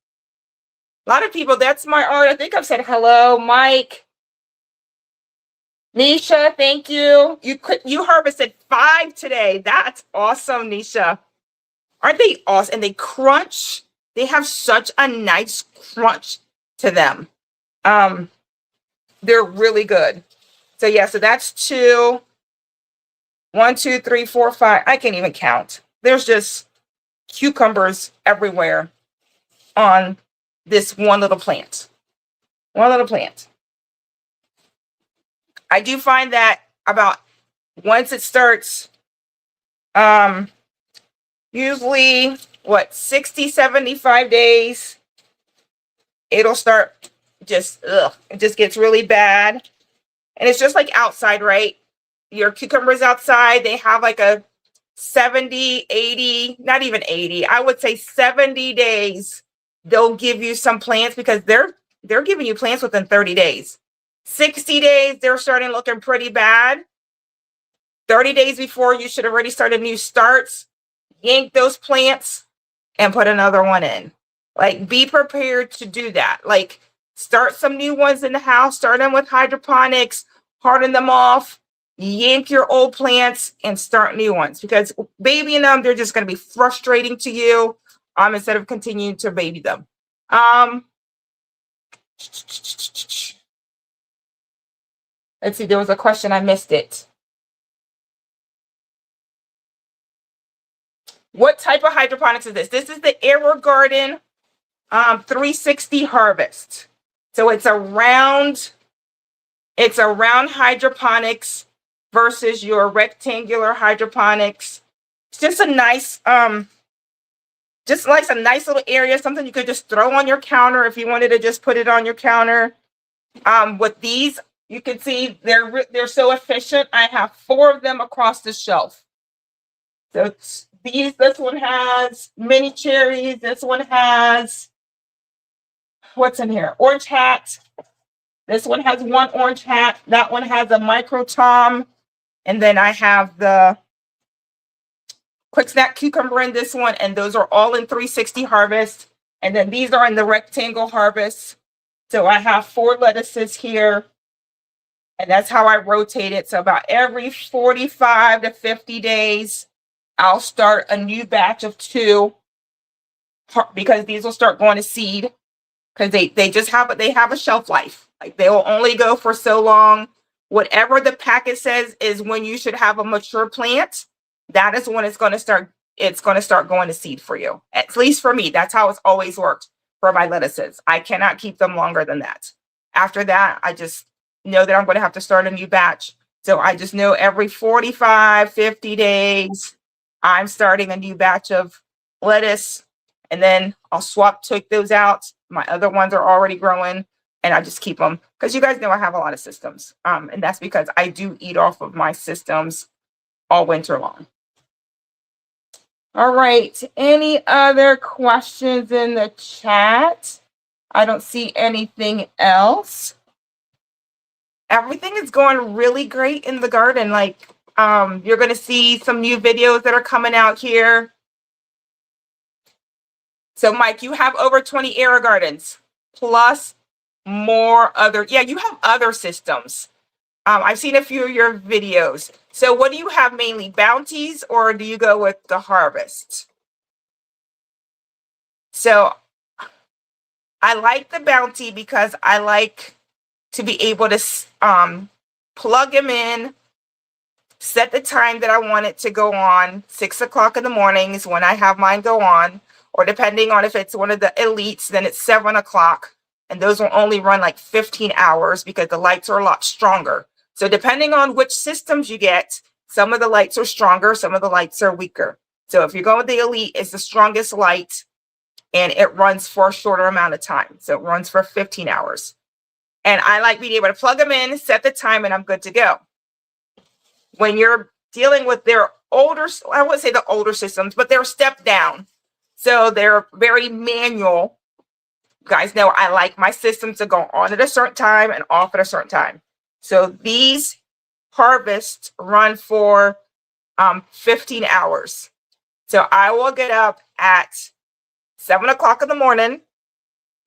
A lot of people, that's my art. I think I've said hello, Mike. Nisha, thank you. You harvested 5 today. That's awesome, Nisha. Aren't they awesome? And they crunch. They have such a nice crunch to them. They're really good. So yeah, so that's 2. 1, 2, 3, 4, 5. I can't even count. There's just cucumbers everywhere on this one little plant. One little plant. I do find that about once it starts, usually 60, 75 days, it'll start just, it just gets really bad. And it's just like outside, right? Your cucumbers outside, they have like a 70, 80, not even 80, I would say 70 days. They'll give you some plants because they're giving you plants within 30 days. 60 days, they're starting looking pretty bad. 30 days before, you should already started new starts. Yank those plants and put another one in. Like, be prepared to do that. Like, start some new ones in the house. Start them with hydroponics. Harden them off. Yank your old plants and start new ones. Because babying them, they're just going to be frustrating to you instead of continuing to baby them. Let's see. There was a question. I missed it. What type of hydroponics is this? This is the AeroGarden 360 Harvest. So it's a round hydroponics versus your rectangular hydroponics. It's just a nice, a nice little area, something you could just throw on your counter if you wanted to just put it on your counter. With these, you can see they're so efficient. I have 4 of them across the shelf. So this one has mini cherries. This one has, what's in here? Orange hat. This one has 1 orange hat. That one has a micro tom. And then I have the quick snack cucumber in this one. And those are all in 360 Harvest. And then these are in the rectangle harvest. So I have 4 lettuces here. And that's how I rotate it. So about every 45 to 50 days, I'll start a new batch of 2 because these will start going to seed because they have a shelf life. Like they will only go for so long whatever the packet says is when you should have a mature plant, that is when it's going to start going to seed for you. At least for me, that's how it's always worked for my lettuces. I cannot keep them longer than that. After that, I just know that I'm going to have to start a new batch. So I just know every 45, 50 days, I'm starting a new batch of lettuce, and then I'll take those out. My other ones are already growing, and I just keep them because you guys know I have a lot of systems. And that's because I do eat off of my systems all winter long. All right. Any other questions in the chat? I don't see anything else. Everything is going really great in the garden. Like, you're going to see some new videos that are coming out here. So, Mike, you have over 20 Era Gardens plus more other. Yeah, you have other systems. I've seen a few of your videos. So what do you have mainly, bounties, or do you go with the harvest? So I like the bounty because I like to be able to plug them in, set the time that I want it to go on. 6 o'clock in the morning is when I have mine go on, or depending on if it's one of the elites, then it's 7 o'clock. And those will only run like 15 hours because the lights are a lot stronger. So depending on which systems you get, some of the lights are stronger, some of the lights are weaker. So if you go with the elite, it's the strongest light, and it runs for a shorter amount of time. So it runs for 15 hours. And I like being able to plug them in, set the time, and I'm good to go. When you're dealing with their older, I wouldn't say the older systems, but they're stepped down. So they're very manual. You guys know I like my systems to go on at a certain time and off at a certain time. So these harvests run for 15 hours. So I will get up at 7 o'clock in the morning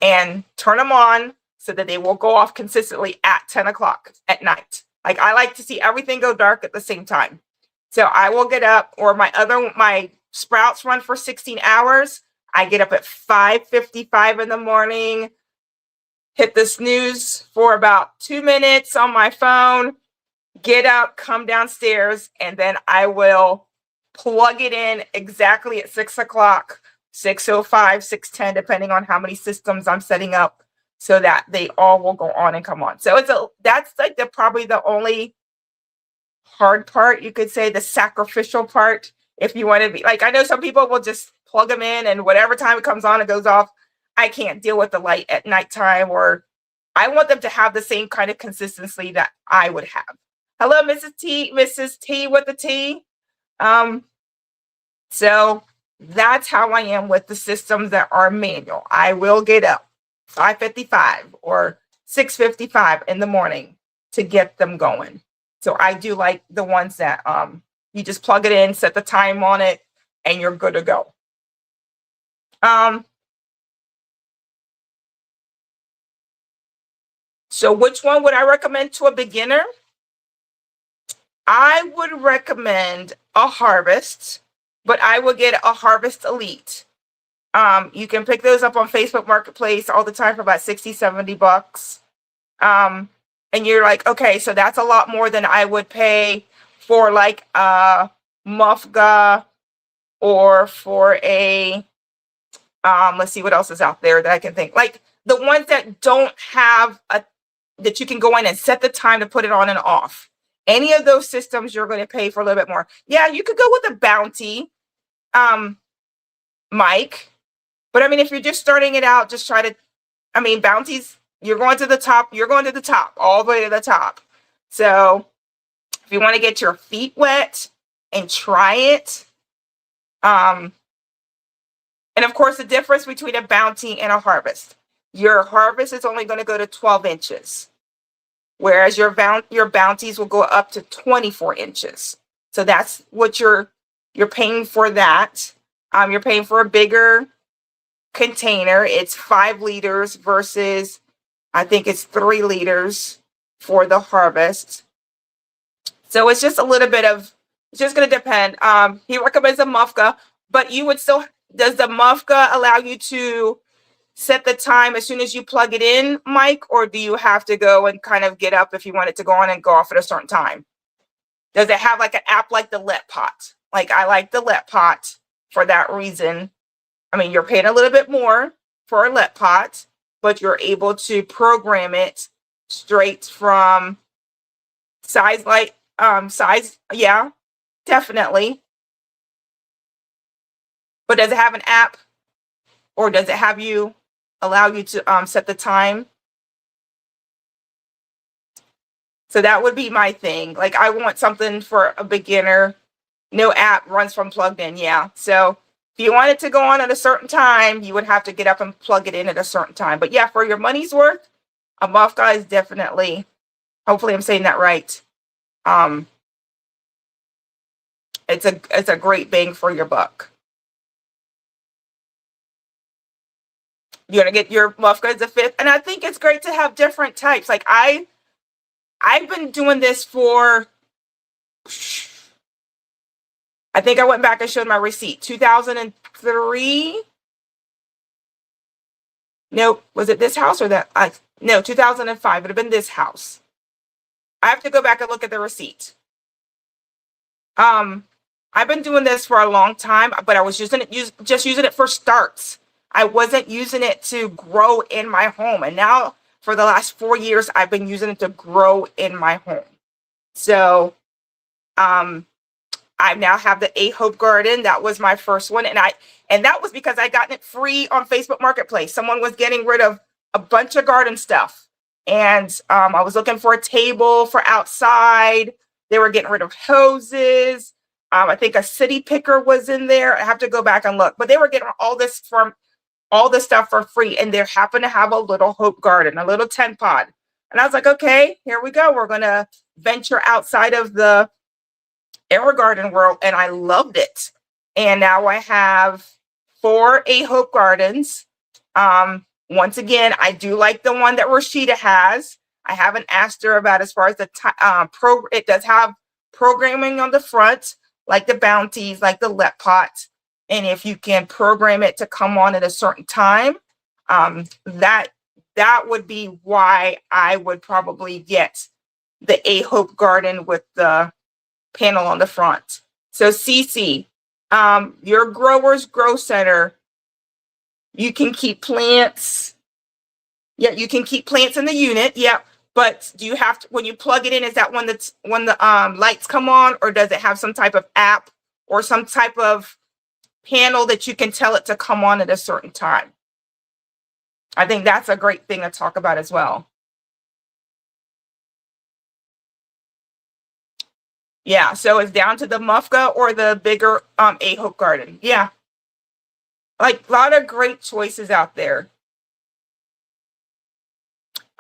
and turn them on so that they will go off consistently at 10 o'clock at night. Like, I like to see everything go dark at the same time. So I will get up, or my sprouts run for 16 hours. I get up at 5:55 in the morning, hit the snooze for about 2 minutes on my phone, get up, come downstairs, and then I will plug it in exactly at 6 o'clock, 6:05, 6:10, depending on how many systems I'm setting up, so that they all will go on and come on. So that's like probably the only hard part, you could say, the sacrificial part. If you want to be like, I know some people will just plug them in and whatever time it comes on, it goes off. I can't deal with the light at nighttime, or I want them to have the same kind of consistency that I would have. Hello, Mrs. T with the T. So that's how I am with the systems that are manual. I will get up 5:55 or 6:55 in the morning to get them going. So I do like the ones that you just plug it in, set the time on it, and you're good to go. So which one would I recommend to a beginner? I would recommend a harvest, but I would get a harvest elite. You can pick those up on Facebook Marketplace all the time for about 60, 70 bucks. And you're like, okay, so that's a lot more than I would pay for like a Mufga, or for a, let's see what else is out there that I can think. Like the ones that don't have that you can go in and set the time to put it on and off. Any of those systems, you're going to pay for a little bit more. Yeah, you could go with a bounty, Mike. But I mean, if you're just starting it out, just try to, bounties, you're going to the top, all the way to the top. So if you want to get your feet wet and try it, and of course, the difference between a bounty and a harvest. Your harvest is only going to go to 12 inches, whereas your bounties will go up to 24 inches. So that's what you're paying for that. You're paying for a bigger container. It's 5 liters versus, I think it's 3 liters for the harvest. So it's just a little bit of, it's just going to depend. He recommends a Mufga, but you would still, does the Mufga allow you to set the time as soon as you plug it in, Mike, or do you have to go and kind of get up if you want it to go on and go off at a certain time? Does it have like an app like the Let Pot? Like I like the Let Pot for that reason. I mean, you're paying a little bit more for a Let Pot, but you're able to program it straight from size, yeah, definitely. But does it have an app, or does it have you allow you to set the time? So that would be my thing. Like I want something for a beginner. No app, runs from plugged in. Yeah. So if you want it to go on at a certain time, you would have to get up and plug it in at a certain time. But yeah, for your money's worth, a Mufka is definitely, hopefully I'm saying that right. It's a great bang for your buck. You're gonna get your Mufka as a fifth. And I think it's great to have different types. Like I've been doing this for, I think I went back and showed my receipt. 2003. Nope. Was it this house or that? No, 2005. It would have been this house. I have to go back and look at the receipt. I've been doing this for a long time, but I was just using it for starts. I wasn't using it to grow in my home. And now for the last 4 years, I've been using it to grow in my home. So, I now have the A Hope Garden. That was my first one. And that was because I got it free on Facebook Marketplace. Someone was getting rid of a bunch of garden stuff. And I was looking for a table for outside. They were getting rid of hoses. I think a city picker was in there. I have to go back and look. But they were getting all this stuff for free. And they happened to have a little Hope Garden, a little tent pod. And I was like, okay, here we go. We're going to venture outside of the AeroGarden world, and I loved it. And now I have 4 A Hope Gardens. Once again, I do like the one that Rashida has. I haven't asked her about as far as the it does have programming on the front, like the bounties, like the Let Pot. And if you can program it to come on at a certain time, that would be why I would probably get the A Hope Garden with the panel on the front. So Cece, your Growers Grow Center, you can keep plants. Yeah, you can keep plants in the unit. Yeah, but do you have to, when you plug it in, is that when the lights come on, or does it have some type of app or some type of panel that you can tell it to come on at a certain time? I think that's a great thing to talk about as well. Yeah, so it's down to the Mufka or the bigger A Hope Garden. Yeah. Like a lot of great choices out there.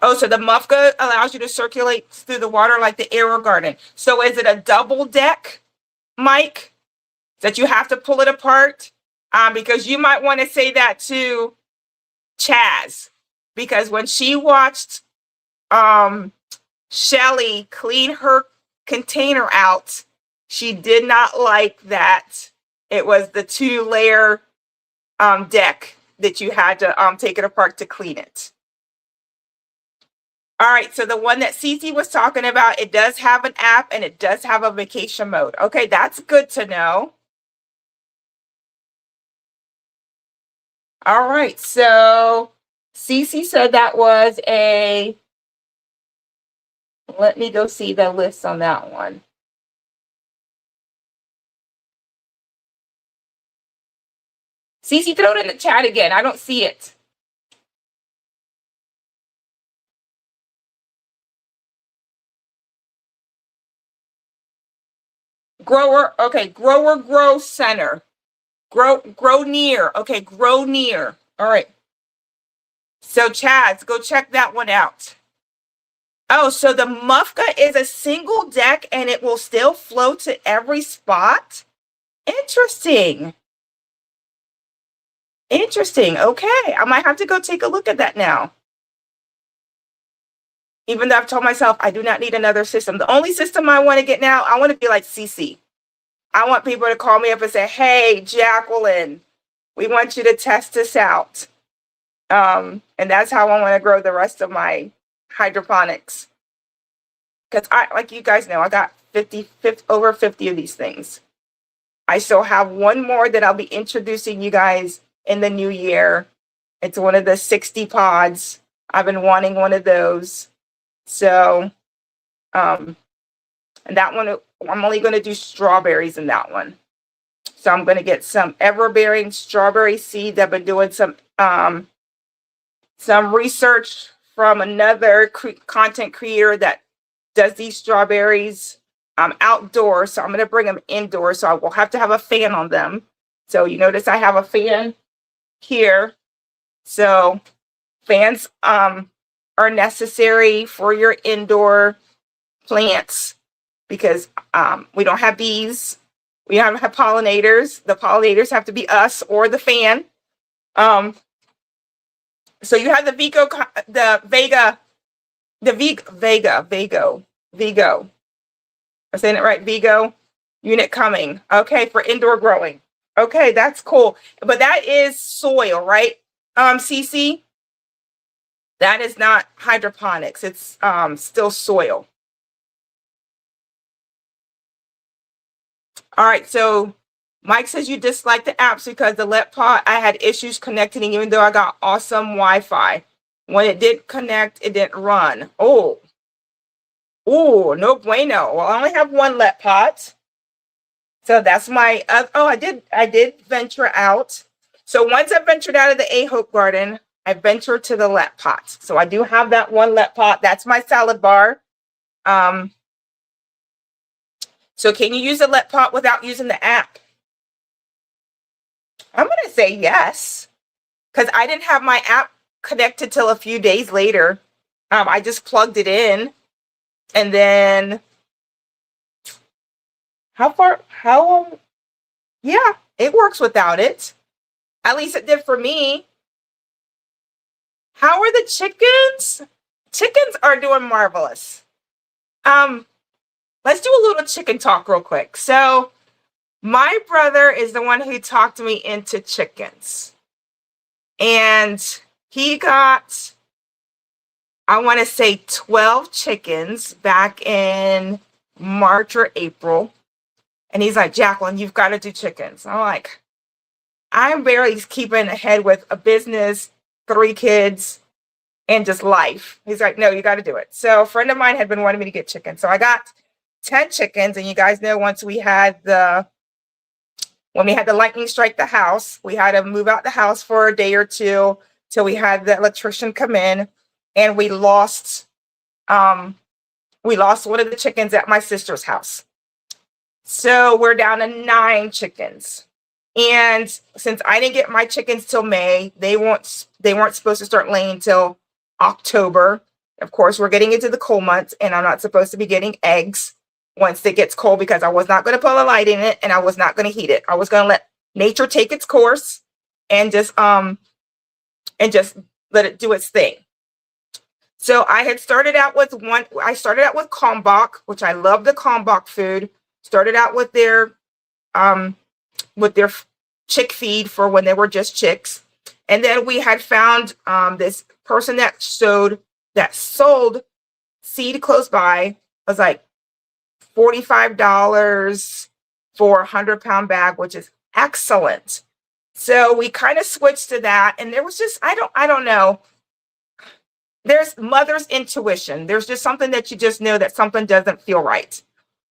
Oh, so the Mufka allows you to circulate through the water like the AeroGarden. So is it a double deck, Mike, that you have to pull it apart? Because you might want to say that to Chaz, because when she watched Shelly clean her container out, she did not like that it was the 2-layer deck that you had to take it apart to clean it. All right, so the one that Cece was talking about, it does have an app and it does have a vacation mode. Okay, that's good to know. All right, so Cece said that was a, let me go see the list on that one. Cece, throw it in the chat again. I don't see it. Grower, okay, Grower Grow Center. Grow near. Okay, grow near. All right. So Chaz, go check that one out. Oh, so the Mufka is a single deck and it will still flow to every spot? Interesting. Interesting. Okay. I might have to go take a look at that now. Even though I've told myself I do not need another system. The only system I want to get now, I want to be like CC. I want people to call me up and say, hey, Jacqueline, we want you to test this out. And that's how I want to grow the rest of my hydroponics. Because like you guys know, I got 50, over 50 of these things. I still have one more that I'll be introducing you guys in the new year. It's one of the 60 pods. I've been wanting one of those. So, and that one, I'm only going to do strawberries in that one. So I'm going to get some ever-bearing strawberry seeds. I've been doing some research from another content creator that does these strawberries outdoors. So I'm going to bring them indoors. So I will have to have a fan on them. So you notice I have a fan here. So fans are necessary for your indoor plants because we don't have bees. We don't have pollinators. The pollinators have to be us or the fan. So you have the Vigo. I'm saying it right, Vigo unit coming. Okay, for indoor growing. Okay, that's cool. But that is soil, right? CC? That is not hydroponics. It's still soil. All right, so Mike says you dislike the apps because the Let Pot, I had issues connecting even though I got awesome Wi-Fi. When it did connect, it didn't run. Oh, no bueno. Well, I only have one Let Pot. So that's my, I did venture out. So once I ventured out of the A-Hope Garden, I ventured to the Let Pot. So I do have that one Let Pot. That's my salad bar. So can you use the Let Pot without using the app? I'm going to say yes, because I didn't have my app connected till a few days later. I just plugged it in, and then yeah, it works without it. At least it did for me. How are the chickens? Chickens are doing marvelous. Let's do a little chicken talk real quick. So my brother is the one who talked me into chickens. And he got, I want to say 12 chickens back in March or April. And he's like, Jacqueline, you've got to do chickens. I'm like, I'm barely keeping ahead with a business, 3 kids, and just life. He's like, no, you got to do it. So a friend of mine had been wanting me to get chickens. So I got 10 chickens. And you guys know once we had when we had the lightning strike the house, we had to move out the house for a day or two till we had the electrician come in, and we lost one of the chickens at my sister's house. So we're down to 9 chickens. And since I didn't get my chickens till May, they weren't supposed to start laying till October. Of course, we're getting into the cold months, and I'm not supposed to be getting eggs once it gets cold because I was not going to put a light in it, and I was not going to heat it. I was going to let nature take its course and just let it do its thing. So I had started out with Kalmbach, which I love the Kalmbach food. Started out with their chick feed for when they were just chicks. And then we had found this person that sold seed close by. I was like, $45 for a 100-pound bag, which is excellent. So we kind of switched to that, and there was just, I don't know. There's mother's intuition. There's just something that you just know that something doesn't feel right.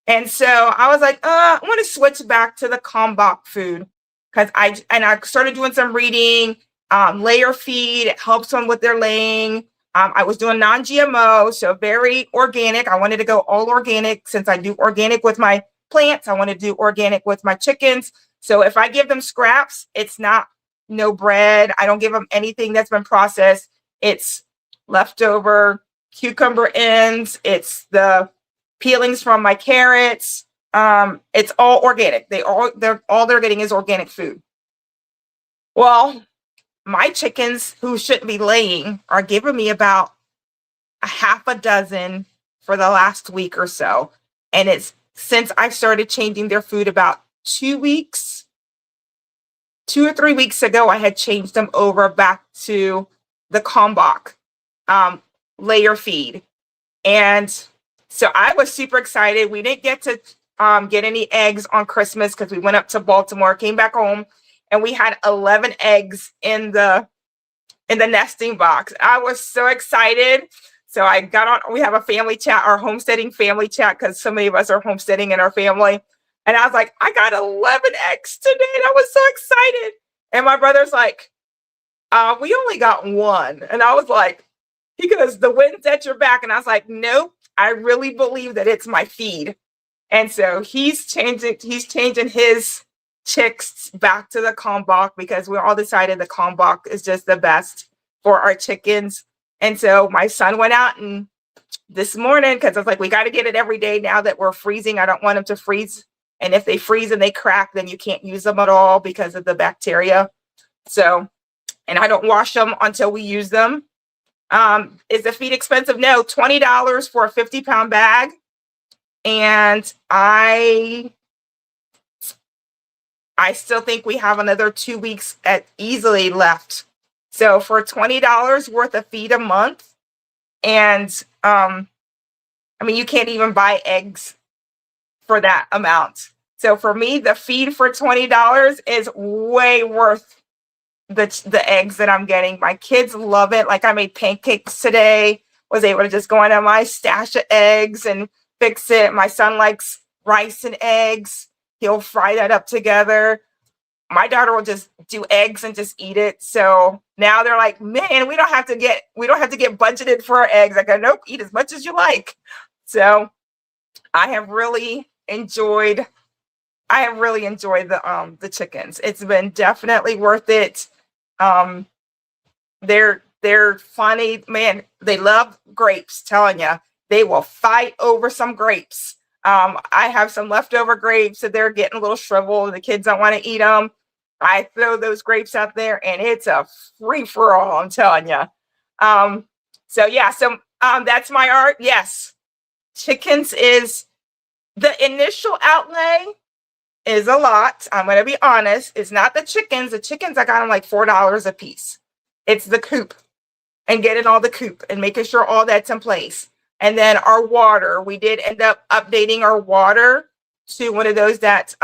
And so I was like, I want to switch back to the Kalmbach food because I started doing some reading. Layer feed, it helps them with their laying. I was doing non-GMO, so very organic. I wanted to go all organic since I do organic with my plants. I want to do organic with my chickens. So if I give them scraps, it's no bread. I don't give them anything that's been processed. It's leftover cucumber ends. It's the peelings from my carrots. It's all organic. All they're getting is organic food. Well, my chickens who shouldn't be laying are giving me about a half a dozen for the last week or so. And it's since I started changing their food about 2 or 3 weeks ago, I had changed them over back to the Kalmbach layer feed. And so I was super excited. We didn't get to get any eggs on Christmas because we went up to Baltimore, came back home, and we had 11 eggs in the nesting box. I was so excited. So I got on, we have a family chat, our homesteading family chat, because so many of us are homesteading in our family. And I was like, I got 11 eggs today. And I was so excited. And my brother's like, we only got one. And I was like, he goes, the wind's at your back. And I was like, nope, I really believe that it's my feed. And so he's changing his chicks back to the Kalmbach because we all decided the Kalmbach is just the best for our chickens. And so my son went out and this morning, because I was like, we got to get it every day now that we're freezing. I don't want them to freeze. And if they freeze and they crack, then you can't use them at all because of the bacteria. So, and I don't wash them until we use them. Is the feed expensive? No, $20 for a 50-pound bag. And I still think we have another 2 weeks at easily left. So for $20 worth of feed a month, and I mean, you can't even buy eggs for that amount. So for me, the feed for $20 is way worth the eggs that I'm getting. My kids love it. Like I made pancakes today, was able to just go into my stash of eggs and fix it. My son likes rice and eggs. He'll fry that up together. My daughter will just do eggs and just eat it. So now they're like, man, we don't have to get budgeted for our eggs. I go, nope, eat as much as you like. So I have really enjoyed the chickens. It's been definitely worth it. They're funny, man. They love grapes, telling you. They will fight over some grapes. I have some leftover grapes that they're getting a little shriveled. The kids don't want to eat them. I throw those grapes out there and it's a free for all, I'm telling you. So that's my art. Yes. Chickens is the initial outlay is a lot. I'm going to be honest. It's not the chickens. The chickens, I got them like $4 a piece. It's the coop and getting all the coop and making sure all that's in place. And then our water, we did end up updating our water to one of those that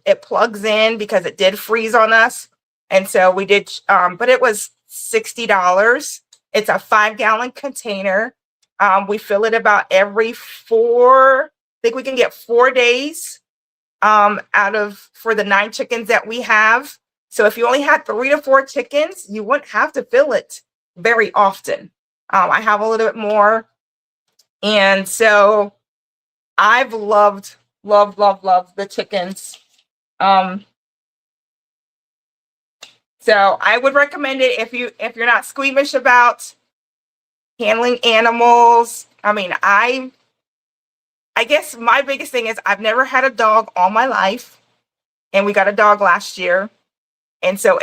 it plugs in because it did freeze on us. And so we did, but it was $60. It's a 5-gallon container. We fill it about every I think we can get 4 days for the 9 chickens that we have. So if you only had 3 to 4 chickens, you wouldn't have to fill it very often. I have a little bit more. And so I've loved the chickens. So I would recommend it if you're not squeamish about handling animals. I mean, I guess my biggest thing is I've never had a dog all my life, and we got a dog last year. And so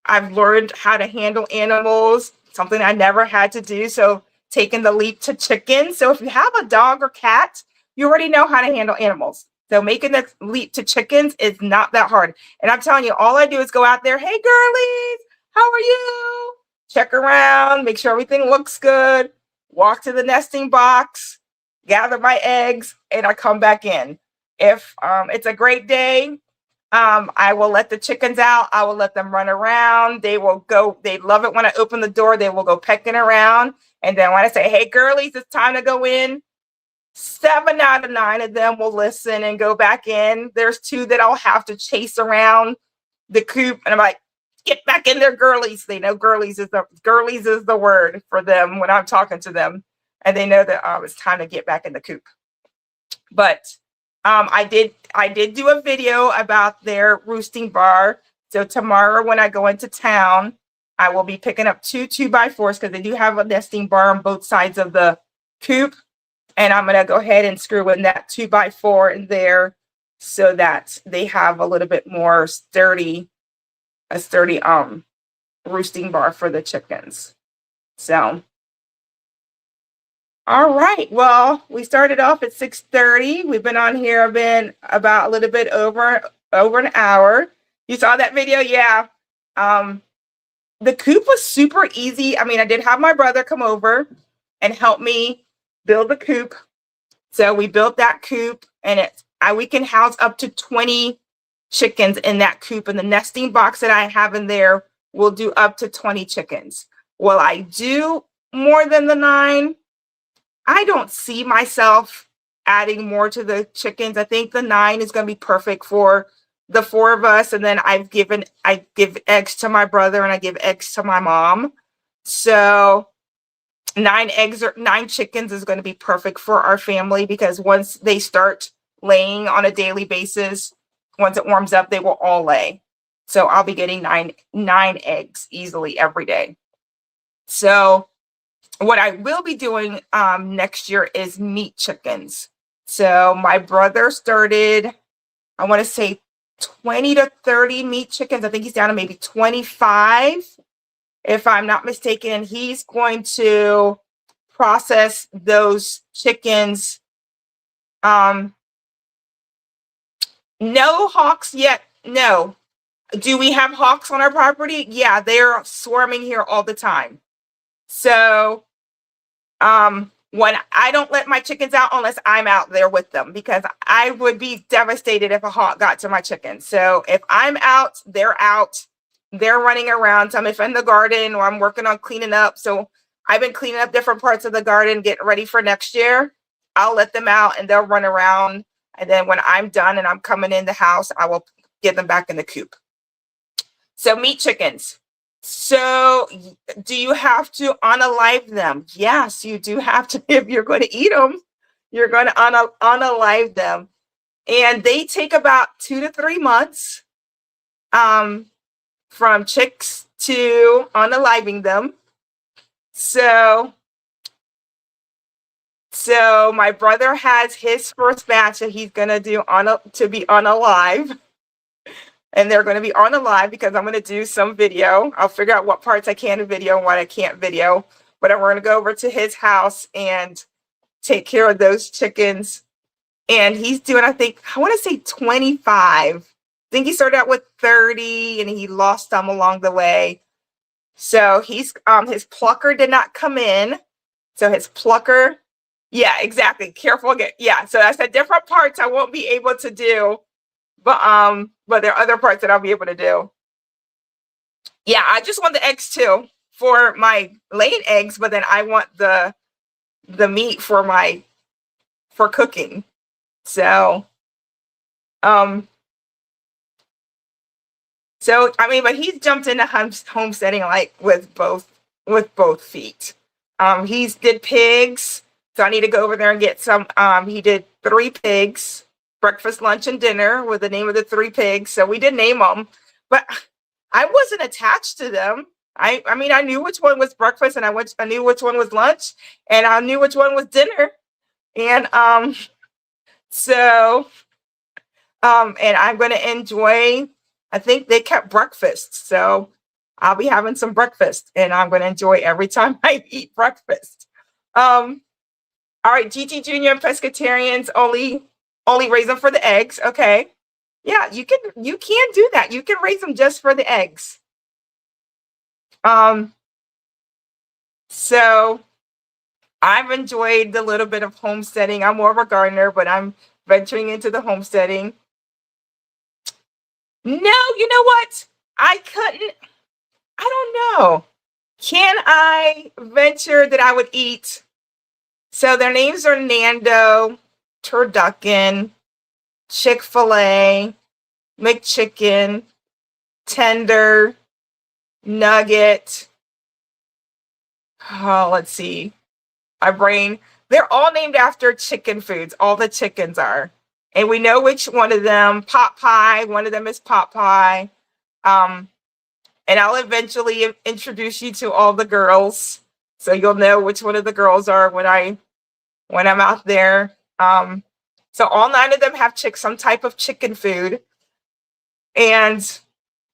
I've learned how to handle animals, something I never had to do. So taking the leap to chickens. So if you have a dog or cat, you already know how to handle animals. So making the leap to chickens is not that hard. And I'm telling you, all I do is go out there. Hey, girlies, how are you? Check around, make sure everything looks good. Walk to the nesting box, gather my eggs, and I come back in. If it's a great day, I will let the chickens out. I will let them run around. They love it when I open the door. They will go pecking around. And then when I say, hey, girlies, it's time to go in, 7 out of 9 of them will listen and go back in. There's 2 that I'll have to chase around the coop. And I'm like, get back in there, girlies. They know girlies is the word for them when I'm talking to them. And they know that it's time to get back in the coop. But I did do a video about their roosting bar. So tomorrow when I go into town, I will be picking up 2 2x4s because they do have a nesting bar on both sides of the coop. And I'm going to go ahead and screw in that 2x4 in there so that they have a little bit more sturdy roosting bar for the chickens. So, all right. Well, we started off at 6:30. We've been on here been about a little bit over an hour. You saw that video? Yeah. the coop was super easy. I mean, I did have my brother come over and help me build the coop. So we built that coop, and we can house up to 20 chickens in that coop. And the nesting box that I have in there will do up to 20 chickens. Will I do more than the 9? I don't see myself adding more to the chickens. I think the 9 is going to be perfect for the 4 of us. And then I give eggs to my brother and I give eggs to my mom. So 9 chickens is going to be perfect for our family, because once they start laying on a daily basis, once it warms up, they will all lay. So I'll be getting nine eggs easily every day. So what I will be doing next year is meat chickens. So my brother started, I want to say 20 to 30 meat chickens. I think he's down to maybe 25, if I'm not mistaken. And he's going to process those chickens. No hawks yet. No. Do we have hawks on our property? Yeah, they're swarming here all the time. So when I don't let my chickens out unless I'm out there with them, because I would be devastated if a hawk got to my chickens. So if I'm out, they're running around. So if I'm in the garden or I'm working on cleaning up. So I've been cleaning up different parts of the garden, getting ready for next year. I'll let them out and they'll run around. And then when I'm done and I'm coming in the house, I will get them back in the coop. So meat chickens. So do you have to unalive them? Yes, you do have to. If you're going to eat them, you're going to unalive them. And they take about 2 to 3 months from chicks to unaliving them. So my brother has his first batch that he's going to do to be unalive. And they're going to be unalive because I'm going to do some video. I'll figure out what parts I can video and what I can't video. But we're going to go over to his house and take care of those chickens. And he's doing, I want to say 25. I think he started out with 30 and he lost some along the way. So his plucker did not come in. So his plucker, yeah, exactly. Careful. Yeah. So I said different parts I won't be able to do. But there are other parts that I'll be able to do. Yeah, I just want the eggs too for my laying eggs, but then I want the meat for cooking. So I mean, but he's jumped into homesteading like with both feet. He did pigs, so I need to go over there and get some. He did 3 pigs. Breakfast, lunch, and dinner with the name of the 3 pigs. So we did name them, but I wasn't attached to them. I mean, I knew which one was breakfast and I knew which one was lunch and I knew which one was dinner. And and I'm going to enjoy, I think they kept breakfast. So I'll be having some breakfast and I'm going to enjoy every time I eat breakfast. All right, GT Junior and pescatarians only raise them for the eggs. Okay. Yeah, you can do that. You can raise them just for the eggs. So I've enjoyed the little bit of homesteading. I'm more of a gardener, but I'm venturing into the homesteading. No, you know what? I don't know. Can I venture that I would eat? So their names are Nando, Turducken, Chick-Fil-A, McChicken, Tender, Nugget. Oh, let's see. My brain. They're all named after chicken foods. All the chickens are. And we know which one of them. Pot pie. One of them is pot pie. And I'll eventually introduce you to all the girls. So you'll know which one of the girls are when I'm out there. So all 9 of them have some type of chicken food. And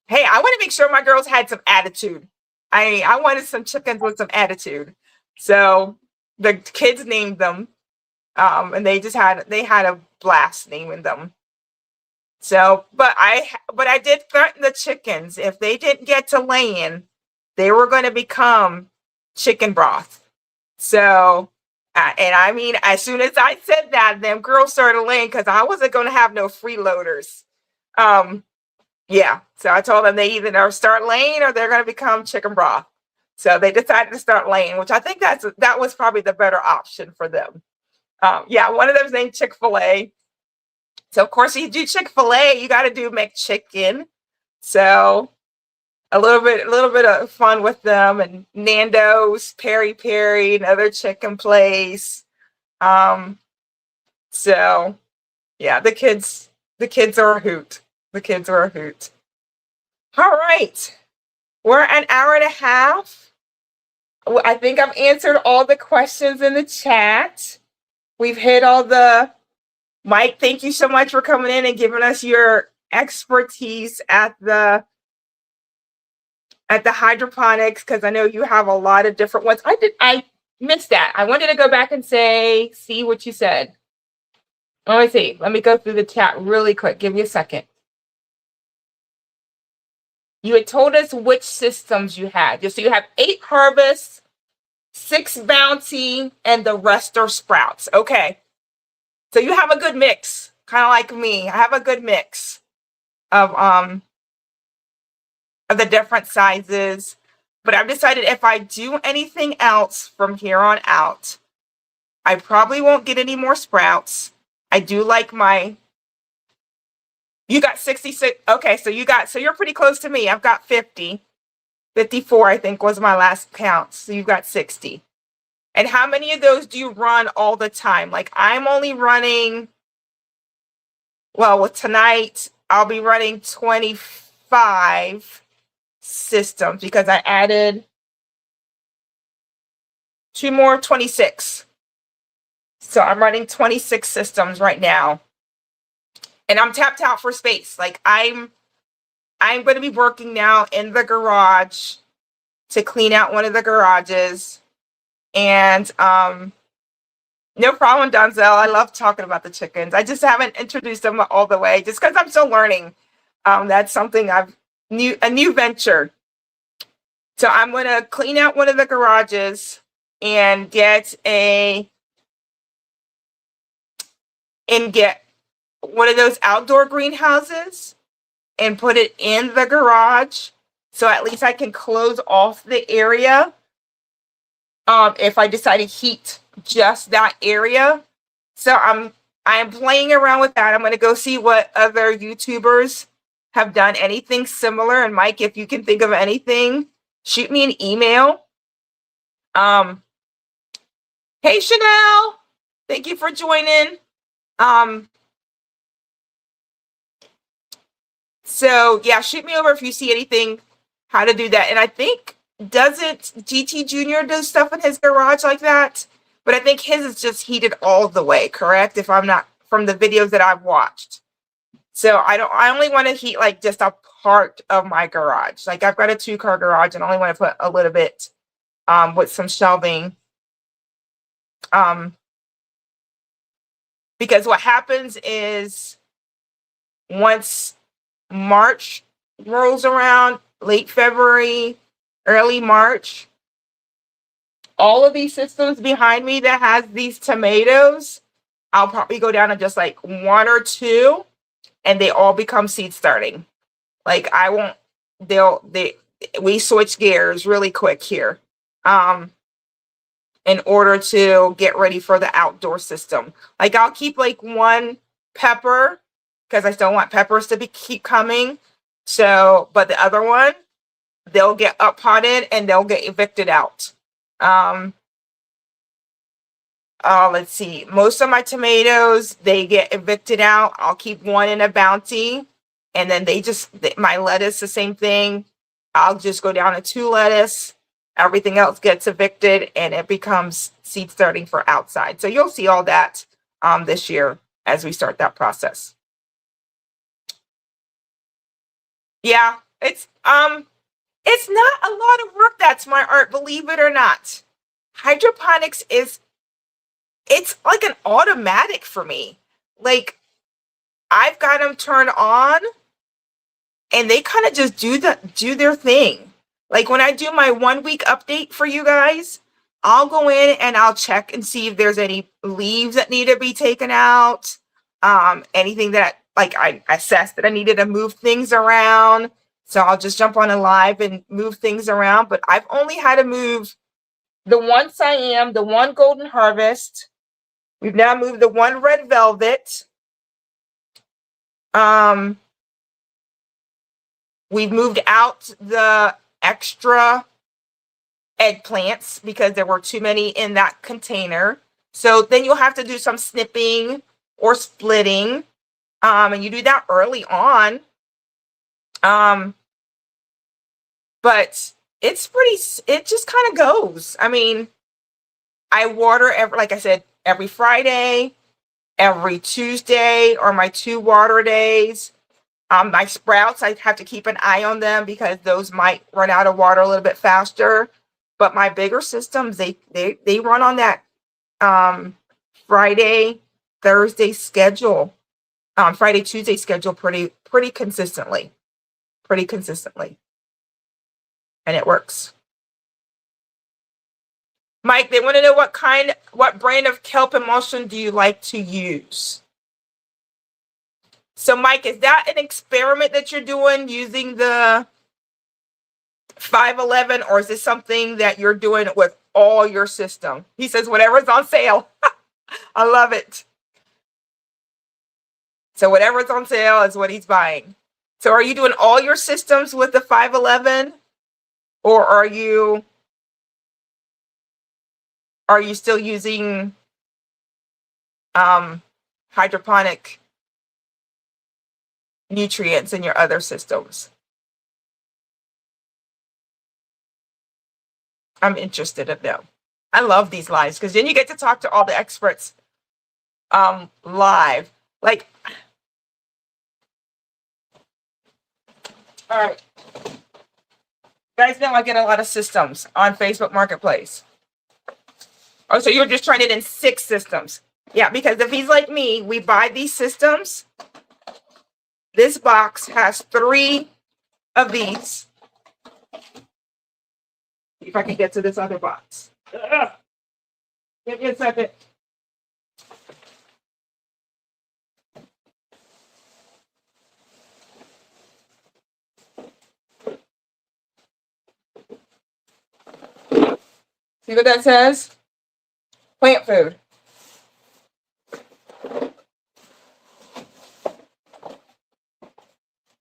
hey, I want to make sure my girls had some attitude. I wanted some chickens with some attitude. So the kids named them. And they had a blast naming them. So, but I did threaten the chickens. If they didn't get to laying, they were going to become chicken broth. So, and I mean, as soon as I said that, them girls started laying because I wasn't going to have no freeloaders. Yeah, so I told them they either start laying or they're going to become chicken broth. So they decided to start laying, which I think that was probably the better option for them. Yeah, one of them is named Chick-Fil-A. So of course, if you do Chick-Fil-A, you got to do McChicken. So a little bit of fun with them, and Nando's, Peri Peri, another chicken place. So yeah, the kids are a hoot. The kids are a hoot. All right, we're an hour and a half. I think I've answered all the questions in the chat. We've hit all the. Mike, thank you so much for coming in and giving us your expertise at the hydroponics, because I know you have a lot of different ones. I missed that. I wanted to go back and see what you said. Let me see. Let me go through the chat really quick. Give me a second. You had told us which systems you had. So you have 8 harvests, 6 bounty, and the rest are sprouts. Okay. So you have a good mix, kind of like me. I have a good mix of the different sizes. But I've decided if I do anything else from here on out, I probably won't get any more sprouts. I do like my. You got 66. Okay, so you're pretty close to me. I've got 50. 54, I think, was my last count. So you've got 60. And how many of those do you run all the time? Like, I'm only running, well, with tonight, I'll be running 25 systems because I added 2 more, 26. So I'm running 26 systems right now. And I'm tapped out for space. Like, I'm going to be working now in the garage to clean out one of the garages. And no problem, Donzel. I love talking about the chickens. I just haven't introduced them all the way just because I'm still learning. That's something a new venture. So I'm going to clean out one of the garages and get one of those outdoor greenhouses and put it in the garage, so at least I can close off the area if I decide to heat just that area. So I'm playing around with that. I'm going to go see what other YouTubers have done anything similar. And Mike, if you can think of anything, shoot me an email. Hey Chanel, thank you for joining. So yeah, shoot me over if you see anything, how to do that. And I think, doesn't GT Junior do stuff in his garage like that? But I think his is just heated all the way, correct? If I'm not, from the videos that I've watched. So I only want to heat like just a part of my garage. Like, I've got a 2-car garage and I only want to put a little bit with some shelving. Because what happens is, once March rolls around, late February, early March, all of these systems behind me that has these tomatoes, I'll probably go down to just like 1 or 2, and they all become seed starting. Like, I won't, we switch gears really quick here in order to get ready for the outdoor system. Like, I'll keep like 1 pepper because I still want peppers to keep coming. So, but the other one, they'll get up potted and they'll get evicted out. Let's see. Most of my tomatoes, they get evicted out. I'll keep 1 in a bounty, and then my lettuce, the same thing. I'll just go down to 2 lettuce. Everything else gets evicted, and it becomes seed starting for outside. So you'll see all that this year as we start that process. Yeah, it's not a lot of work. That's my art, believe it or not. Hydroponics it's like an automatic for me. Like, I've got them turned on and they kind of just do their thing. Like when I do my 1 week update for you guys, I'll go in and I'll check and see if there's any leaves that need to be taken out. Anything that like I assessed that I needed to move things around. So I'll just jump on a live and move things around. But I've only had to move the one Siam, the one Golden Harvest. We've now moved the one Red Velvet. We've moved out the extra eggplants because there were too many in that container. So then you'll have to do some snipping or splitting. And you do that early on. But it's pretty, it just kind of goes. I mean, I water like I said, every Friday, every Tuesday are my 2 water days. My sprouts, I have to keep an eye on them because those might run out of water a little bit faster. But my bigger systems, they run on that Friday, Thursday schedule, Friday, Tuesday schedule pretty consistently, and it works. Mike, they want to know what brand of kelp emulsion do you like to use? So, Mike, is that an experiment that you're doing using the 511, or is this something that you're doing with all your system? He says whatever's on sale. I love it. So whatever's on sale is what he's buying. So are you doing all your systems with the 511, or are you still using hydroponic nutrients in your other systems? I'm interested to know. I love these lives because then you get to talk to all the experts live. Like, all right. You guys know I get a lot of systems on Facebook Marketplace. Oh, so you're just trying it in 6 systems. Yeah, because if he's like me, we buy these systems. This box has 3 of these. See if I can get to this other box. Ugh. Give me a second. See what that says? Plant food.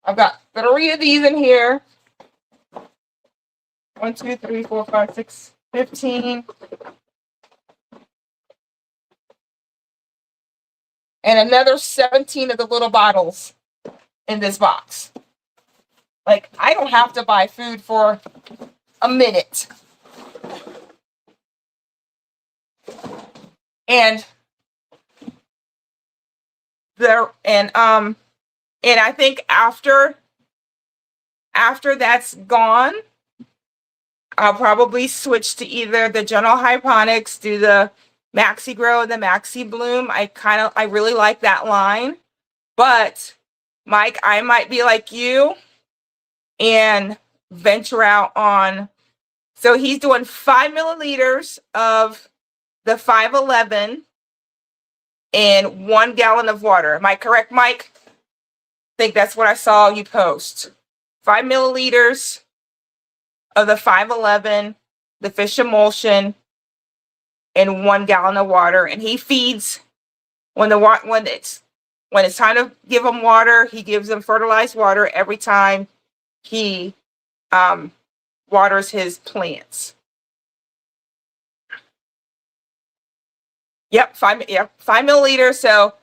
I've got 3 of these in here. 1, 2, 3, 4, 5, 6, 15. And another 17 of the little bottles in this box. Like, I don't have to buy food for a minute. And I think after that's gone, I'll probably switch to either the General Hydroponics, do the Maxi Grow and the Maxi Bloom. I really like that line. But Mike, I might be like you and venture out on. So he's doing 5 milliliters of the 511 and 1 gallon of water. Am I correct, Mike? I think that's what I saw you post. 5 milliliters of the 511, the fish emulsion, and 1 gallon of water. And he feeds when it's time to give them water. He gives them fertilized water every time he waters his plants. Yep, 5 milliliters. So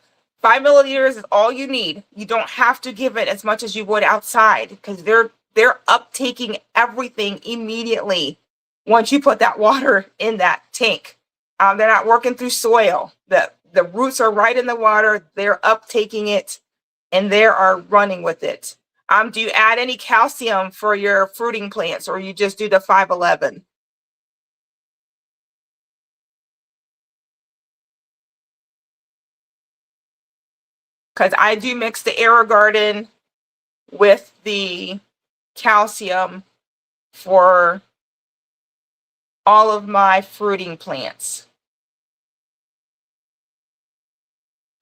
5 milliliters is all you need. You don't have to give it as much as you would outside because they're uptaking everything immediately once you put that water in that tank. They're not working through soil. The roots are right in the water. They're uptaking it and they are running with it. Do you add any calcium for your fruiting plants, or you just do the 511? Because I do mix the AeroGarden with the calcium for all of my fruiting plants.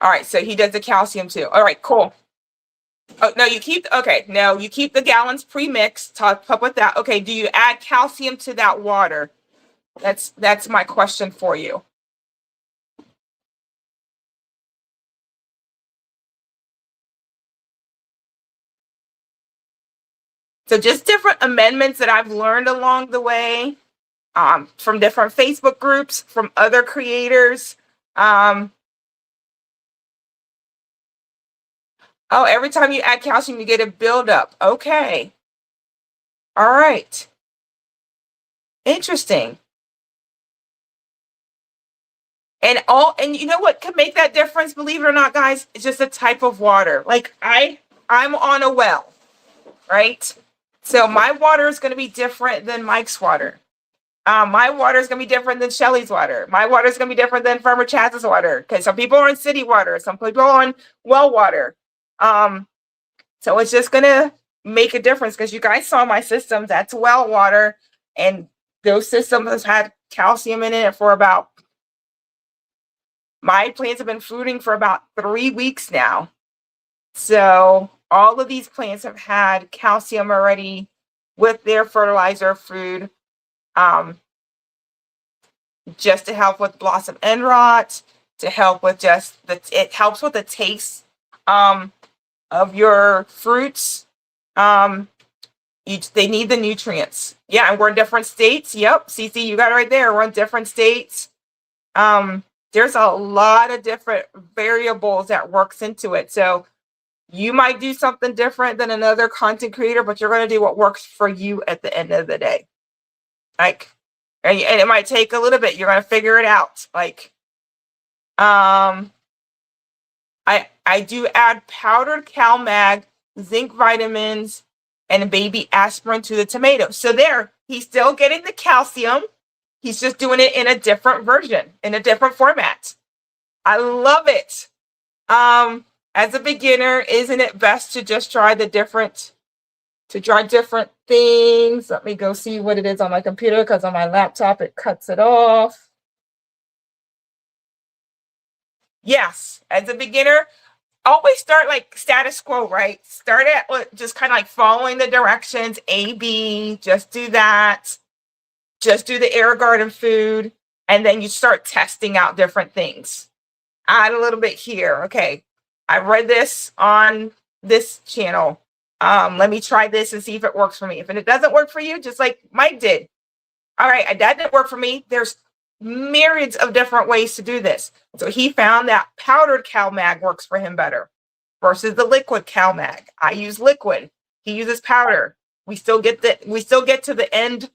All right, so he does the calcium too. All right, cool. Oh, no, you keep, okay, no, you keep the gallons pre-mixed, top up with that. Okay, do you add calcium to that water? That's my question for you. So just different amendments that I've learned along the way, from different Facebook groups, from other creators. Oh, every time you add calcium, you get a buildup. Okay. All right. Interesting. And you know what could make that difference, believe it or not, guys? It's just a type of water. Like I'm on a well, right? So my water is going to be different than Mike's water. My water is going to be different than Shelly's water. My water is going to be different than Farmer Chaz's water. Because some people are on city water, some people are on well water. So it's just going to make a difference because you guys saw my system. That's well water. And those systems have had calcium in it for about, my plants have been fruiting for about 3 weeks now. So all of these plants have had calcium already with their fertilizer food, just to help with blossom end rot, to help with it helps with the taste of your fruits. They need the nutrients. Yeah, and we're in different states. Yep, Cece, you got it right there. We're in different states. There's a lot of different variables that works into it. So you might do something different than another content creator, but you're going to do what works for you at the end of the day. Like, and it might take a little bit. You're going to figure it out. Like, I do add powdered CalMag, zinc vitamins, and baby aspirin to the tomatoes. So there, he's still getting the calcium. He's just doing it in a different version, in a different format. I love it. As a beginner, isn't it best to just try different things? Let me go see what it is on my computer, because on my laptop, it cuts it off. Yes, as a beginner, always start like status quo, right? Start at just kind of like following the directions, A, B, just do that. Just do the air garden food, and then you start testing out different things. Add a little bit here. Okay, I read this on this channel. Let me try this and see if it works for me. If it doesn't work for you, just like Mike did. All right, that didn't work for me. There's myriads of different ways to do this. So he found that powdered CalMag works for him better versus the liquid CalMag. I use liquid. He uses powder. We still get to the end.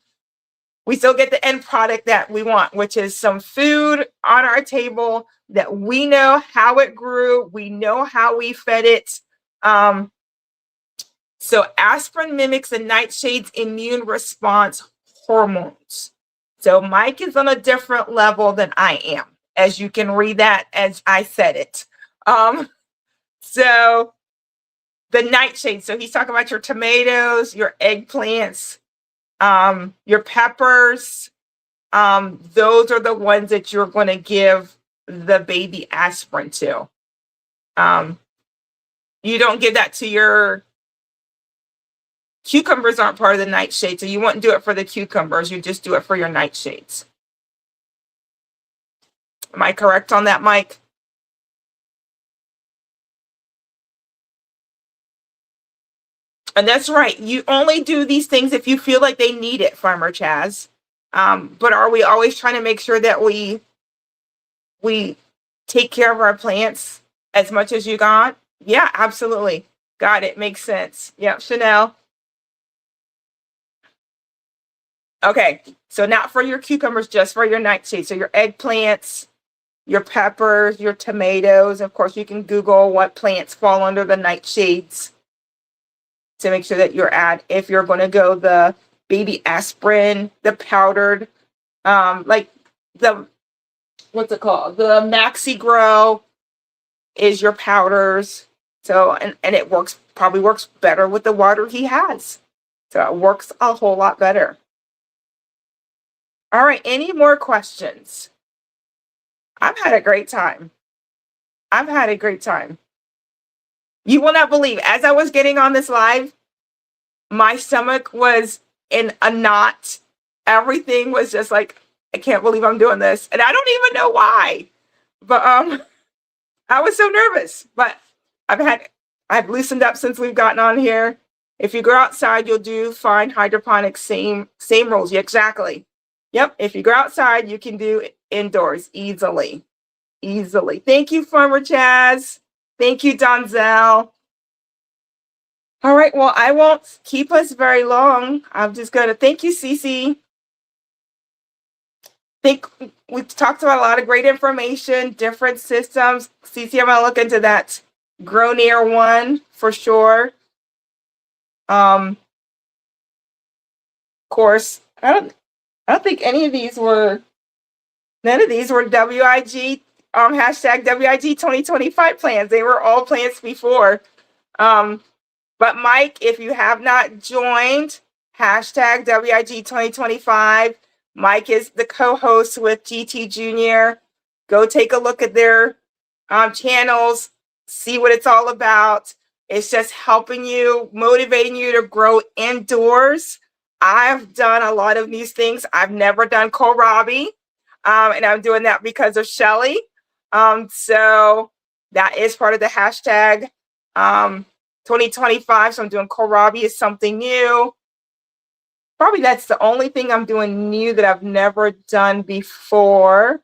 We still get the end product that we want, which is some food on our table that we know how it grew. We know how we fed it. So aspirin mimics the nightshade's immune response hormones. So Mike is on a different level than I am, as you can read that as I said it. So the nightshade. So he's talking about your tomatoes, your eggplants, your peppers. Those are the ones that you're going to give the baby aspirin to. You don't give that to your cucumbers. Aren't part of the nightshade, so you wouldn't do it for the cucumbers. You just do it for your nightshades. Am I correct on that, Mike? And that's right. You only do these things if you feel like they need it, Farmer Chaz. But are we always trying to make sure that we take care of our plants as much as you got? Yeah, absolutely. Got it. Makes sense. Yep, Chanel. Okay, so not for your cucumbers, just for your nightshade. So your eggplants, your peppers, your tomatoes. Of course, you can Google what plants fall under the nightshades to make sure that if you're going to go the baby aspirin, the powdered, like the, what's it called? The Maxi Grow is your powders. So, and it probably works better with the water he has. So it works a whole lot better. All right, any more questions? I've had a great time. I've had a great time. You will not believe, as I was getting on this live, my stomach was in a knot. Everything was just like, I can't believe I'm doing this. And I don't even know why. But I was so nervous. But I've loosened up since we've gotten on here. If you go outside, you'll do fine hydroponics, same rules. Yeah, exactly. Yep. If you go outside, you can do indoors easily. Easily. Thank you, Farmer Chaz. Thank you, Donzel. All right. Well, I won't keep us very long. I'm just going to thank you, Cece. Think we talked about a lot of great information, different systems. Cece, I'm going to look into that Grow Near one for sure. Of course, I don't think any of these were. None of these were WIG hashtag WIG 2025 plans. They were all plans before. But Mike, if you have not joined hashtag WIG 2025, Mike is the co-host with GT Junior. Go take a look at their channels, see what it's all about. It's just helping you, motivating you to grow indoors. I've done a lot of these things. I've never done kohlrabi, and I'm doing that because of Shelly. So that is part of the hashtag 2025. So I'm doing kohlrabi is something new. Probably that's the only thing I'm doing new that I've never done before.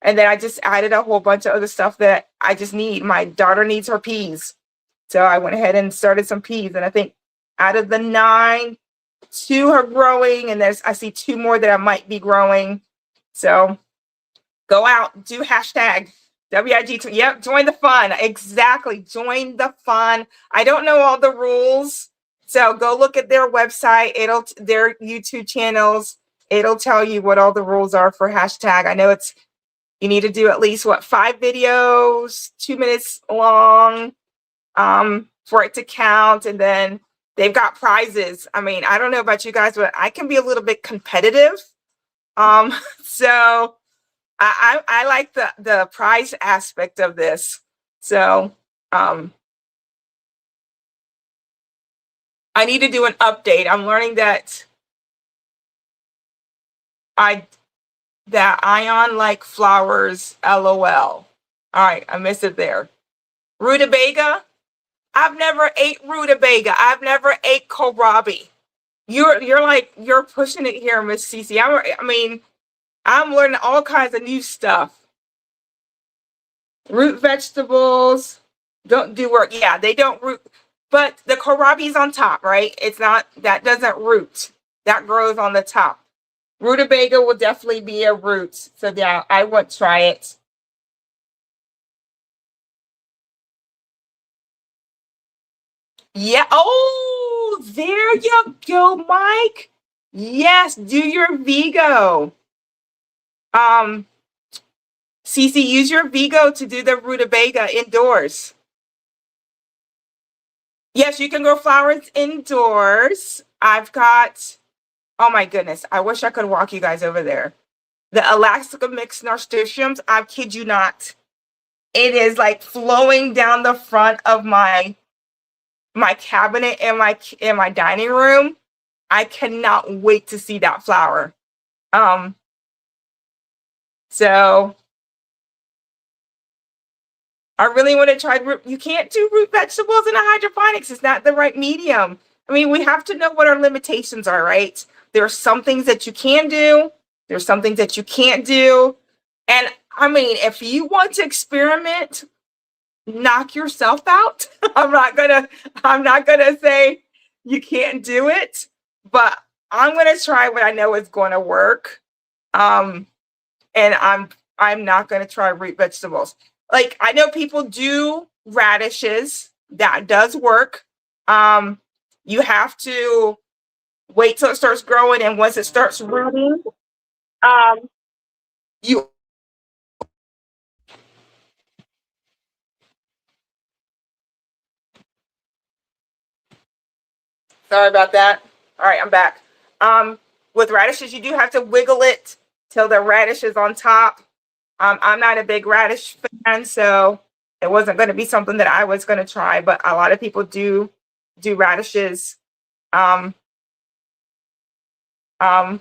And then I just added a whole bunch of other stuff that I just need. My daughter needs her peas. So I went ahead and started some peas. And I think out of the 9, 2 are growing. And I see 2 more that I might be growing. So go out, do hashtag WIG. Yep, join the fun. Exactly. Join the fun. I don't know all the rules. So go look at their website. Their YouTube channels. It'll tell you what all the rules are for hashtag. I know you need to do at least 5 videos, 2 minutes long, for it to count. And then they've got prizes. I mean, I don't know about you guys, but I can be a little bit competitive. So I like the prize aspect of this. So I need to do an update. I'm learning that Ion like flowers, LOL. All right, I missed it there. Rutabaga. I've never ate rutabaga. I've never ate kohlrabi. You're pushing it here, Miss Cece. I mean, I'm learning all kinds of new stuff. Root vegetables don't do work. Yeah, they don't root, but the kohlrabi is on top, right? That doesn't root. That grows on the top. Rutabaga will definitely be a root. So yeah, I would try it. Yeah. Oh, there you go, Mike. Yes, do your Vigo. Cece, use your Vigo to do the rutabaga indoors. Yes, you can grow flowers indoors. I've got, oh my goodness, I wish I could walk you guys over there. The Alaska mixed nasturtiums, I kid you not. It is like flowing down the front of my cabinet in my dining room. I cannot wait to see that flower. So I really want to try you can't do root vegetables in a hydroponics. It's not the right medium. I mean, we have to know what our limitations are, right? There are some things that you can do. There's some things that you can't do. And I mean, if you want to experiment, knock yourself out. I'm not gonna say you can't do it, but I'm gonna try what I know is going to work. And I'm not gonna try root vegetables. Like I know people do radishes. That does work. You have to wait till it starts growing, and once it starts rooting, you sorry about that. All right, I'm back. With radishes, you do have to wiggle it till the radish is on top. I'm not a big radish fan, so it wasn't going to be something that I was going to try, but a lot of people do radishes. Um, Farmer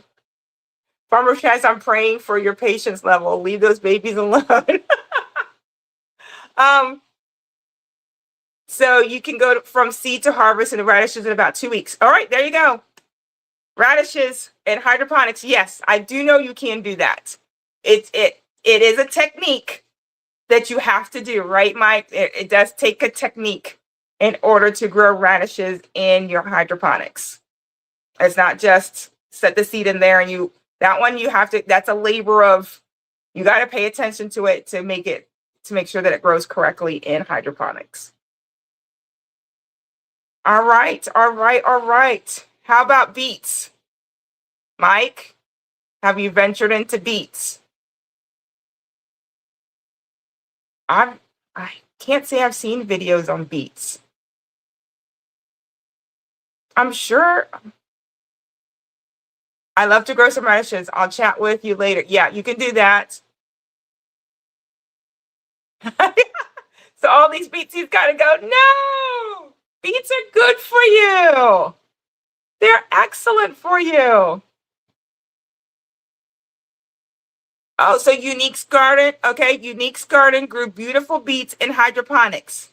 Chaz, I'm praying for your patience level. Leave those babies alone. um, so you can go from seed to harvest in the radishes in about 2 weeks. All right, there you go. Radishes and hydroponics. Yes, I do know you can do that. It is a technique that you have to do, right, Mike? It does take a technique in order to grow radishes in your hydroponics. It's not just set the seed in there and that one you have to, that's a labor of, you got to pay attention to it to make sure that it grows correctly in hydroponics. All right. How about beets? Mike, have you ventured into beets? I can't say I've seen videos on beets. I'm sure. I love to grow some radishes. I'll chat with you later. Yeah, you can do that. So all these beets, you've got to go. No, beets are good for you. They're excellent for you. Oh, so Unique's Garden. Okay, Unique's Garden grew beautiful beets in hydroponics.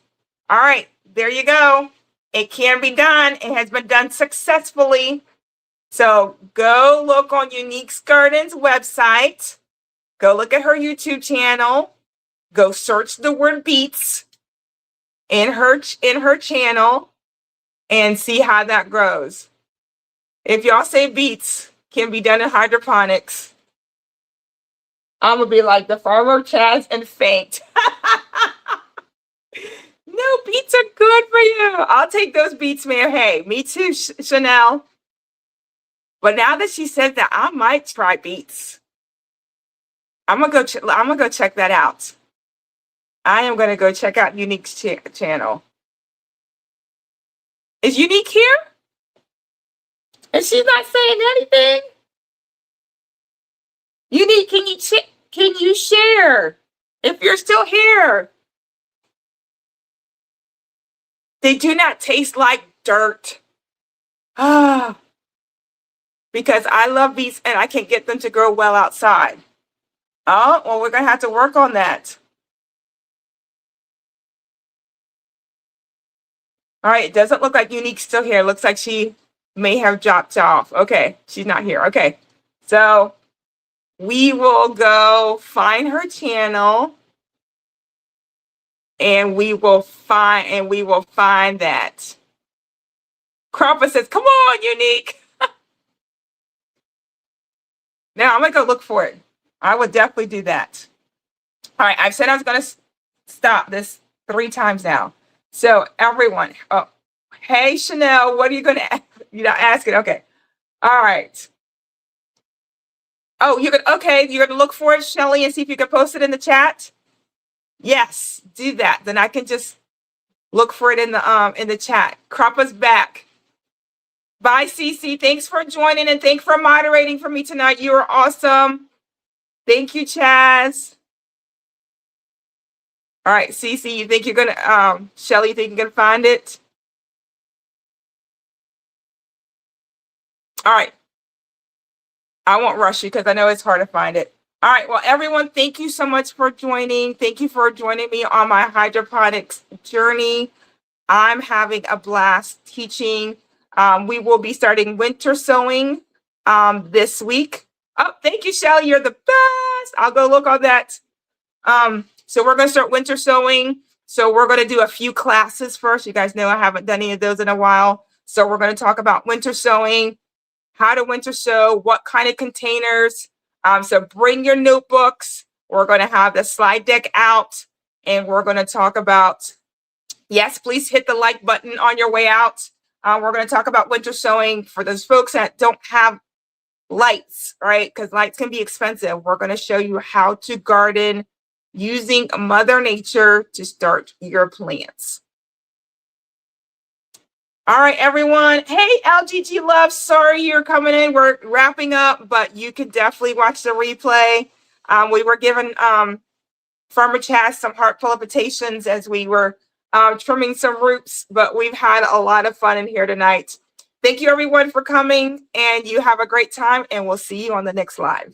All right, there you go. It can be done. It has been done successfully. So go look on Unique's Garden's website. Go look at her YouTube channel. Go search the word beets in her channel and see how that grows. If y'all say beets can be done in hydroponics, I'm gonna be like the Farmer Chaz and faint. No, beets are good for you. I'll take those beets, man. Hey, me too, Chanel. But now that she said that, I might try beets. I'm gonna go check that out. I am gonna go check out Unique's channel. Is Unique here? Is she not saying anything? Unique, can you share if you're still here? They do not taste like dirt. Ah, because I love beets and I can't get them to grow well outside. Oh, well, we're gonna have to work on that. All right, it doesn't look like Unique's still here. It looks like she may have dropped off. Okay, she's not here. Okay, so we will go find her channel and we will find that. Crawford says, come on, Unique. Now I'm gonna go look for it. I would definitely do that. All right, I've said I was gonna stop this 3 times now. So everyone, oh, hey Chanel, what are you gonna ask? You're not asking, okay. All right. Oh, you're gonna look for it, Shelly, and see if you can post it in the chat. Yes, do that. Then I can just look for it in the chat. Crappa's back. Bye, Cece. Thanks for joining and thanks for moderating for me tonight. You are awesome. Thank you, Chaz. All right, Cece, you think you're gonna Shelly, you think you're gonna find it? All right. I won't rush you because I know it's hard to find it. All right, well, everyone, thank you so much for joining. Thank you for joining me on my hydroponics journey. I'm having a blast teaching. We will be starting winter sowing this week. Oh, thank you, Shelly. You're the best. I'll go look on that. So we're going to start winter sowing. So we're going to do a few classes first. You guys know I haven't done any of those in a while. So we're going to talk about winter sowing, how to winter sow, what kind of containers. So bring your notebooks. We're going to have the slide deck out and we're going to talk about, yes, please hit the like button on your way out. We're going to talk about winter sowing for those folks that don't have lights, right? Because lights can be expensive. We're going to show you how to garden using Mother Nature to start your plants. All right, everyone. Hey, LGG Love. Sorry you're coming in. We're wrapping up, but you could definitely watch the replay. We were giving Farmer Chaz some heart palpitations as we were trimming some roots, but we've had a lot of fun in here tonight. Thank you, everyone, for coming, and you have a great time, and we'll see you on the next live.